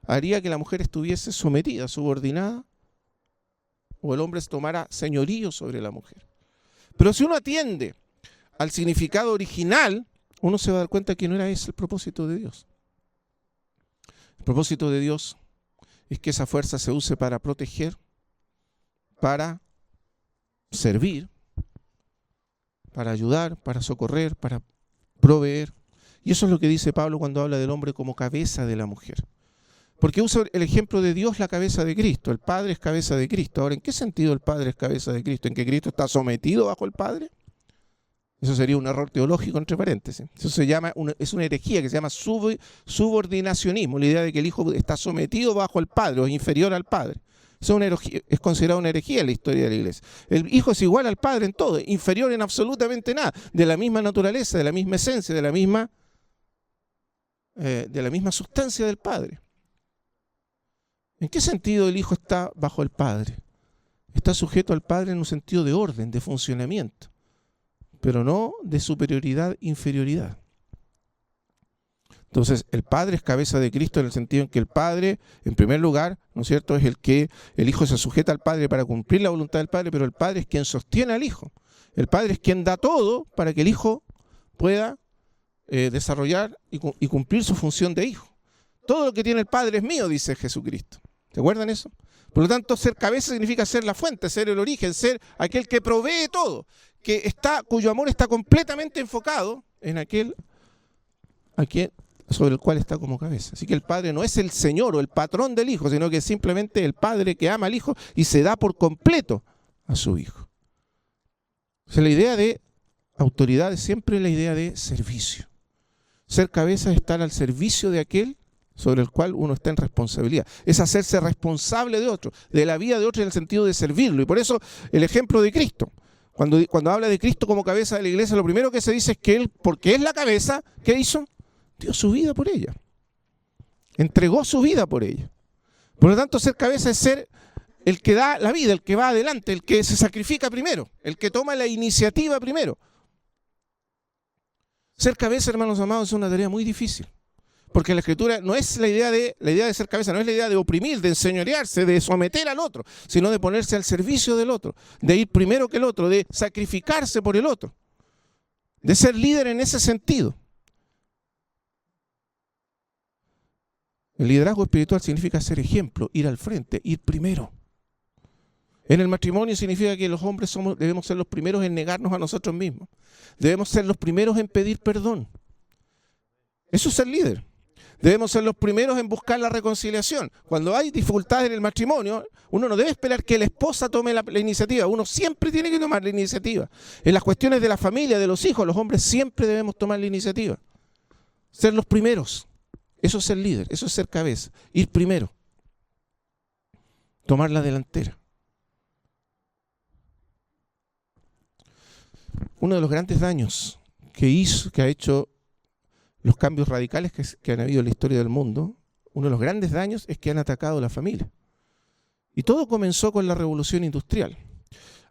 haría que la mujer estuviese sometida, subordinada, o el hombre tomara señorío sobre la mujer. Pero si uno atiende al significado original, uno se va a dar cuenta que no era ese el propósito de Dios. El propósito de Dios es que esa fuerza se use para proteger, para servir, para ayudar, para socorrer, para proveer. Y eso es lo que dice Pablo cuando habla del hombre como cabeza de la mujer. Porque usa el ejemplo de Dios, la cabeza de Cristo. El Padre es cabeza de Cristo. Ahora, ¿en qué sentido el Padre es cabeza de Cristo? ¿En que Cristo está sometido bajo el Padre? Eso sería un error teológico, entre paréntesis. Eso es una herejía que se llama subordinacionismo, la idea de que el Hijo está sometido bajo el Padre o es inferior al Padre. Eso es considerado una herejía en la historia de la Iglesia. El Hijo es igual al Padre en todo, inferior en absolutamente nada, de la misma naturaleza, de la misma esencia, de la misma sustancia del Padre. ¿En qué sentido el Hijo está bajo el Padre? Está sujeto al Padre en un sentido de orden, de funcionamiento, pero no de superioridad, inferioridad. Entonces, el Padre es cabeza de Cristo en el sentido en que el Padre, en primer lugar, ¿no es cierto?, es el Hijo se sujeta al Padre para cumplir la voluntad del Padre, pero el Padre es quien sostiene al Hijo. El Padre es quien da todo para que el Hijo pueda desarrollar y cumplir su función de Hijo. Todo lo que tiene el Padre es mío, dice Jesucristo. ¿Se acuerdan eso? Por lo tanto, ser cabeza significa ser la fuente, ser el origen, ser aquel que provee todo, cuyo amor está completamente enfocado en aquel sobre el cual está como cabeza. Así que el Padre no es el Señor o el patrón del Hijo, sino que es simplemente el Padre que ama al Hijo y se da por completo a su Hijo. O sea, la idea de autoridad es siempre la idea de servicio. Ser cabeza es estar al servicio de aquel sobre el cual uno está en responsabilidad. Es hacerse responsable de otro, de la vida de otro en el sentido de servirlo. Y por eso el ejemplo de Cristo. Cuando habla de Cristo como cabeza de la iglesia, lo primero que se dice es que Él, porque es la cabeza, ¿qué hizo? Dio su vida por ella. Entregó su vida por ella. Por lo tanto, ser cabeza es ser el que da la vida, el que va adelante, el que se sacrifica primero, el que toma la iniciativa primero. Ser cabeza, hermanos amados, es una tarea muy difícil. Porque la Escritura no es la idea de ser cabeza, no es la idea de oprimir, de enseñorearse, de someter al otro, sino de ponerse al servicio del otro, de ir primero que el otro, de sacrificarse por el otro, de ser líder en ese sentido. El liderazgo espiritual significa ser ejemplo, ir al frente, ir primero. En el matrimonio significa que los hombres debemos ser los primeros en negarnos a nosotros mismos. Debemos ser los primeros en pedir perdón. Eso es ser líder. Debemos ser los primeros en buscar la reconciliación. Cuando hay dificultades en el matrimonio, uno no debe esperar que la esposa tome la iniciativa. Uno siempre tiene que tomar la iniciativa. En las cuestiones de la familia, de los hijos, los hombres siempre debemos tomar la iniciativa. Ser los primeros. Eso es ser líder, eso es ser cabeza. Ir primero. Tomar la delantera. Uno de los grandes daños que ha hecho los cambios radicales que han habido en la historia del mundo, uno de los grandes daños es que han atacado a la familia. Y todo comenzó con la Revolución Industrial.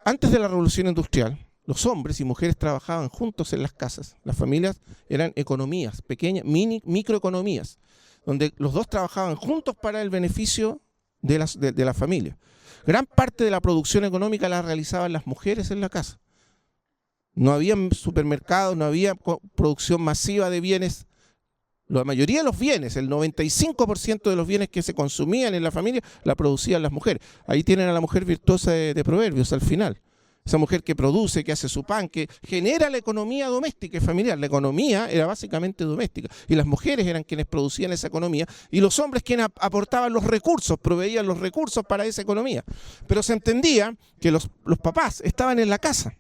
Antes de la Revolución Industrial, los hombres y mujeres trabajaban juntos en las casas. Las familias eran economías, pequeñas, microeconomías, donde los dos trabajaban juntos para el beneficio de la familia. Gran parte de la producción económica la realizaban las mujeres en la casa. No había supermercados, no había producción masiva de bienes. La mayoría de los bienes, el 95% de los bienes que se consumían en la familia, la producían las mujeres. Ahí tienen a la mujer virtuosa de Proverbios al final. Esa mujer que produce, que hace su pan, que genera la economía doméstica y familiar. La economía era básicamente doméstica. Y las mujeres eran quienes producían esa economía. Y los hombres quienes aportaban los recursos, proveían los recursos para esa economía. Pero se entendía que los papás estaban en la casa.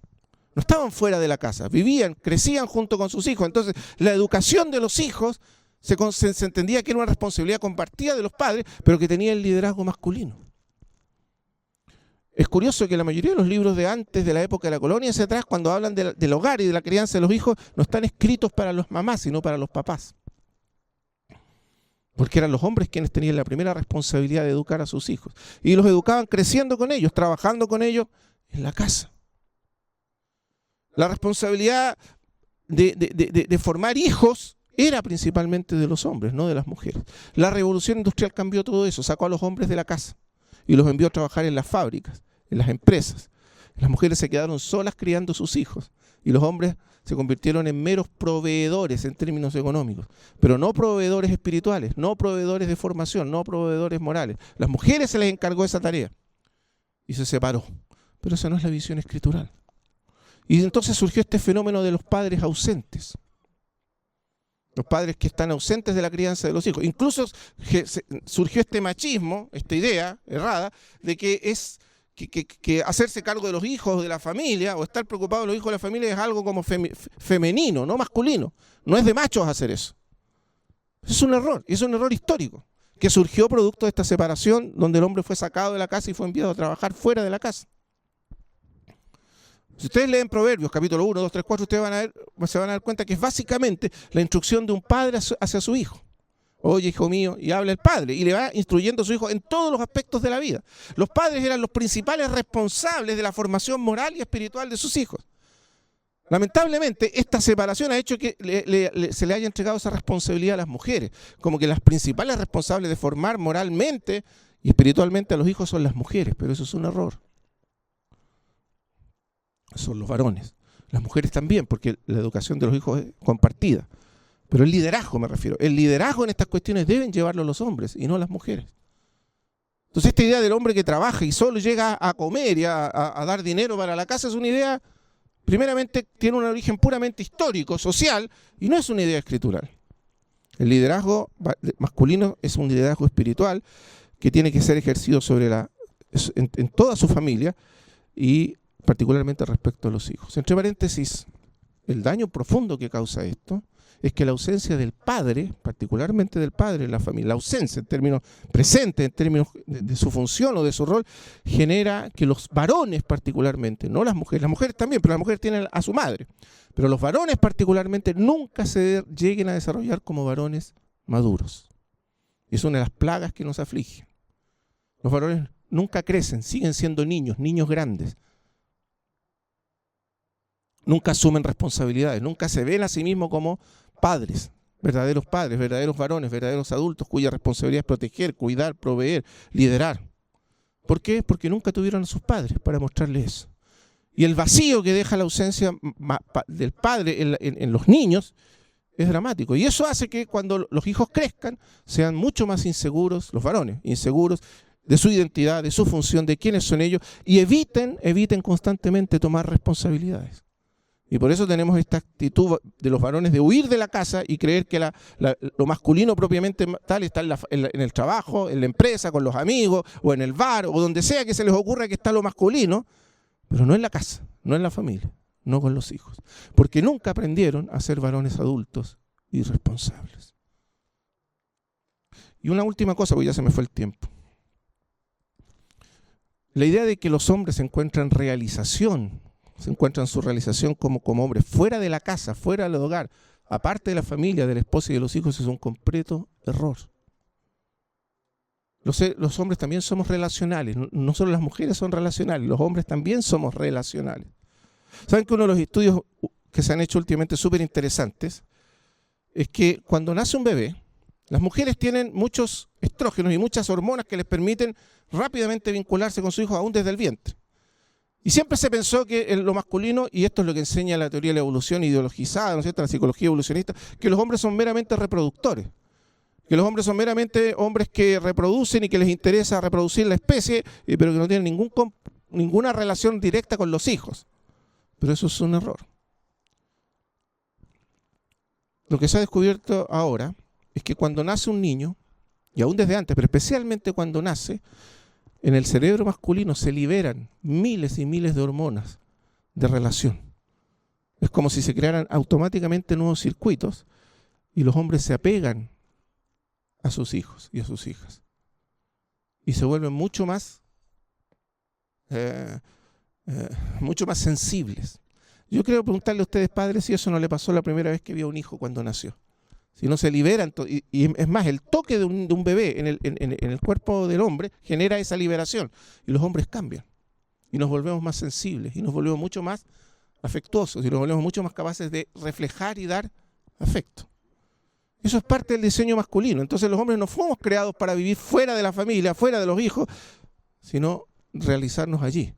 No estaban fuera de la casa. Vivían, crecían junto con sus hijos. Entonces, la educación de los hijos se entendía que era una responsabilidad compartida de los padres, pero que tenía el liderazgo masculino. Es curioso que la mayoría de los libros de antes, de la época de la colonia hacia atrás, cuando hablan del hogar y de la crianza de los hijos, no están escritos para las mamás, sino para los papás. Porque eran los hombres quienes tenían la primera responsabilidad de educar a sus hijos. Y los educaban creciendo con ellos, trabajando con ellos en la casa. La responsabilidad de formar hijos era principalmente de los hombres, no de las mujeres. La revolución industrial cambió todo eso, sacó a los hombres de la casa y los envió a trabajar en las fábricas, en las empresas. Las mujeres se quedaron solas criando sus hijos y los hombres se convirtieron en meros proveedores en términos económicos, pero no proveedores espirituales, no proveedores de formación, no proveedores morales. Las mujeres se les encargó esa tarea y se separó, pero esa no es la visión escritural. Y entonces surgió este fenómeno de los padres ausentes. Los padres que están ausentes de la crianza de los hijos. Incluso surgió este machismo, esta idea errada, de que hacerse cargo de los hijos de la familia o estar preocupado de los hijos de la familia es algo como femenino, no masculino. No es de machos hacer eso. Es un error, y es un error histórico, que surgió producto de esta separación donde el hombre fue sacado de la casa y fue enviado a trabajar fuera de la casa. Si ustedes leen Proverbios, capítulo 1, 2, 3, 4, ustedes se van a dar cuenta que es básicamente la instrucción de un padre hacia su hijo. Oye, hijo mío, y habla el padre, y le va instruyendo a su hijo en todos los aspectos de la vida. Los padres eran los principales responsables de la formación moral y espiritual de sus hijos. Lamentablemente, esta separación ha hecho que se le haya entregado esa responsabilidad a las mujeres, como que las principales responsables de formar moralmente y espiritualmente a los hijos son las mujeres, pero eso es un error. Son los varones. Las mujeres también, porque la educación de los hijos es compartida. Pero el liderazgo me refiero. El liderazgo en estas cuestiones deben llevarlo los hombres y no las mujeres. Entonces esta idea del hombre que trabaja y solo llega a comer y a dar dinero para la casa es una idea, primeramente tiene un origen puramente histórico, social, y no es una idea escritural. El liderazgo masculino es un liderazgo espiritual que tiene que ser ejercido en toda su familia y particularmente respecto a los hijos. Entre paréntesis, el daño profundo que causa esto es que la ausencia del padre, particularmente del padre en la familia, la ausencia en términos presentes, en términos de su función o de su rol, genera que los varones particularmente, no las mujeres también, pero las mujeres tienen a su madre, pero los varones particularmente nunca se lleguen a desarrollar como varones maduros. Y es una de las plagas que nos aflige. Los varones nunca crecen, siguen siendo niños grandes. Nunca asumen responsabilidades, nunca se ven a sí mismos como padres, verdaderos padres, verdaderos varones, verdaderos adultos cuya responsabilidad es proteger, cuidar, proveer, liderar. ¿Por qué? Porque nunca tuvieron a sus padres para mostrarles eso. Y el vacío que deja la ausencia del padre en los niños es dramático. Y eso hace que cuando los hijos crezcan sean mucho más inseguros, los varones, inseguros de su identidad, de su función, de quiénes son ellos, y eviten constantemente tomar responsabilidades. Y por eso tenemos esta actitud de los varones de huir de la casa y creer que lo masculino propiamente tal está en el trabajo, en la empresa, con los amigos, o en el bar, o donde sea que se les ocurra que está lo masculino, pero no en la casa, no en la familia, no con los hijos. Porque nunca aprendieron a ser varones adultos y responsables. Y una última cosa, porque ya se me fue el tiempo. La idea de que los hombres encuentran realización, se encuentran su realización como hombres fuera de la casa, fuera del hogar, aparte de la familia, de la esposa y de los hijos, es un completo error. Los hombres también somos relacionales, no solo las mujeres son relacionales, los hombres también somos relacionales. ¿Saben que uno de los estudios que se han hecho últimamente súper interesantes es que cuando nace un bebé, las mujeres tienen muchos estrógenos y muchas hormonas que les permiten rápidamente vincularse con su hijo aún desde el vientre? Y siempre se pensó que lo masculino, y esto es lo que enseña la teoría de la evolución ideologizada, ¿no es cierto?, la psicología evolucionista, que los hombres son meramente reproductores, que los hombres son meramente hombres que reproducen y que les interesa reproducir la especie, pero que no tienen ninguna relación directa con los hijos. Pero eso es un error. Lo que se ha descubierto ahora es que cuando nace un niño, y aún desde antes, pero especialmente cuando nace, en el cerebro masculino se liberan miles y miles de hormonas de relación. Es como si se crearan automáticamente nuevos circuitos y los hombres se apegan a sus hijos y a sus hijas. Y se vuelven mucho más sensibles. Yo quiero preguntarle a ustedes, padres, si eso no le pasó la primera vez que vio a un hijo cuando nació. Si no se liberan, y es más, el toque de un bebé en el cuerpo del hombre genera esa liberación. Y los hombres cambian. Y nos volvemos más sensibles. Y nos volvemos mucho más afectuosos. Y nos volvemos mucho más capaces de reflejar y dar afecto. Eso es parte del diseño masculino. Entonces los hombres no fuimos creados para vivir fuera de la familia, fuera de los hijos, sino realizarnos allí.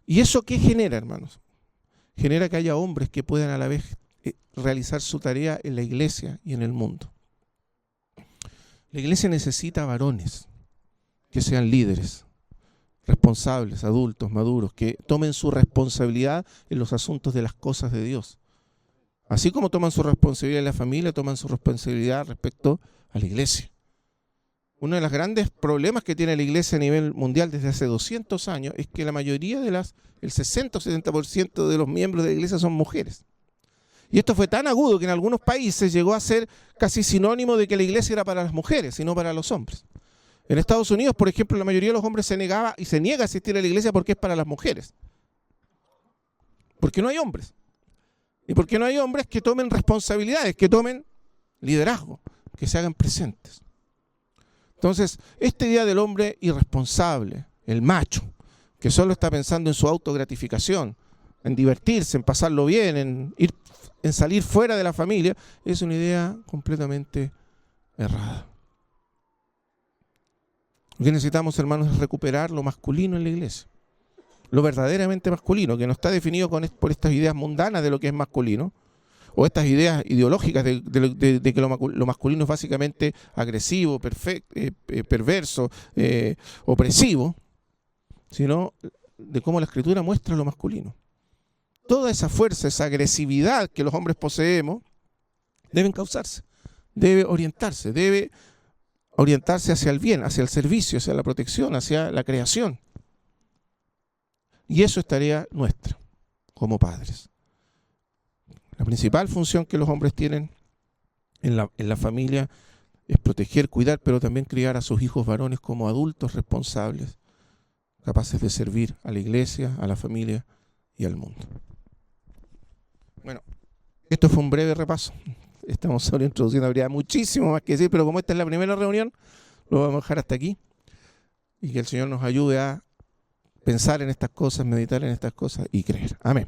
¿Y eso qué genera, hermanos? Genera que haya hombres que puedan a la vez realizar su tarea en la iglesia y en el mundo. La iglesia necesita varones que sean líderes, responsables, adultos, maduros, que tomen su responsabilidad en los asuntos de las cosas de Dios. Así como toman su responsabilidad en la familia, toman su responsabilidad respecto a la iglesia. Uno de los grandes problemas que tiene la iglesia a nivel mundial desde hace 200 años es que la mayoría el 60 o 70% de los miembros de la iglesia son mujeres. Y esto fue tan agudo que en algunos países llegó a ser casi sinónimo de que la iglesia era para las mujeres y no para los hombres. En Estados Unidos, por ejemplo, la mayoría de los hombres se niega a asistir a la iglesia porque es para las mujeres. Porque no hay hombres. Y porque no hay hombres que tomen responsabilidades, que tomen liderazgo, que se hagan presentes. Entonces, este día del hombre irresponsable, el macho, que solo está pensando en su autogratificación, en divertirse, en pasarlo bien, en salir fuera de la familia, es una idea completamente errada. Lo que necesitamos, hermanos, es recuperar lo masculino en la iglesia. Lo verdaderamente masculino, que no está definido por estas ideas mundanas de lo que es masculino, o estas ideas ideológicas de que lo masculino es básicamente agresivo, perverso, opresivo, sino de cómo la Escritura muestra lo masculino. Toda esa fuerza, esa agresividad que los hombres poseemos, debe encauzarse, debe orientarse hacia el bien, hacia el servicio, hacia la protección, hacia la creación. Y eso es tarea nuestra, como padres. La principal función que los hombres tienen en la familia es proteger, cuidar, pero también criar a sus hijos varones como adultos responsables, capaces de servir a la iglesia, a la familia y al mundo. Bueno, esto fue un breve repaso. Estamos solo introduciendo, habría muchísimo más que decir, pero como esta es la primera reunión, lo vamos a dejar hasta aquí. Y que el Señor nos ayude a pensar en estas cosas, meditar en estas cosas y creer. Amén.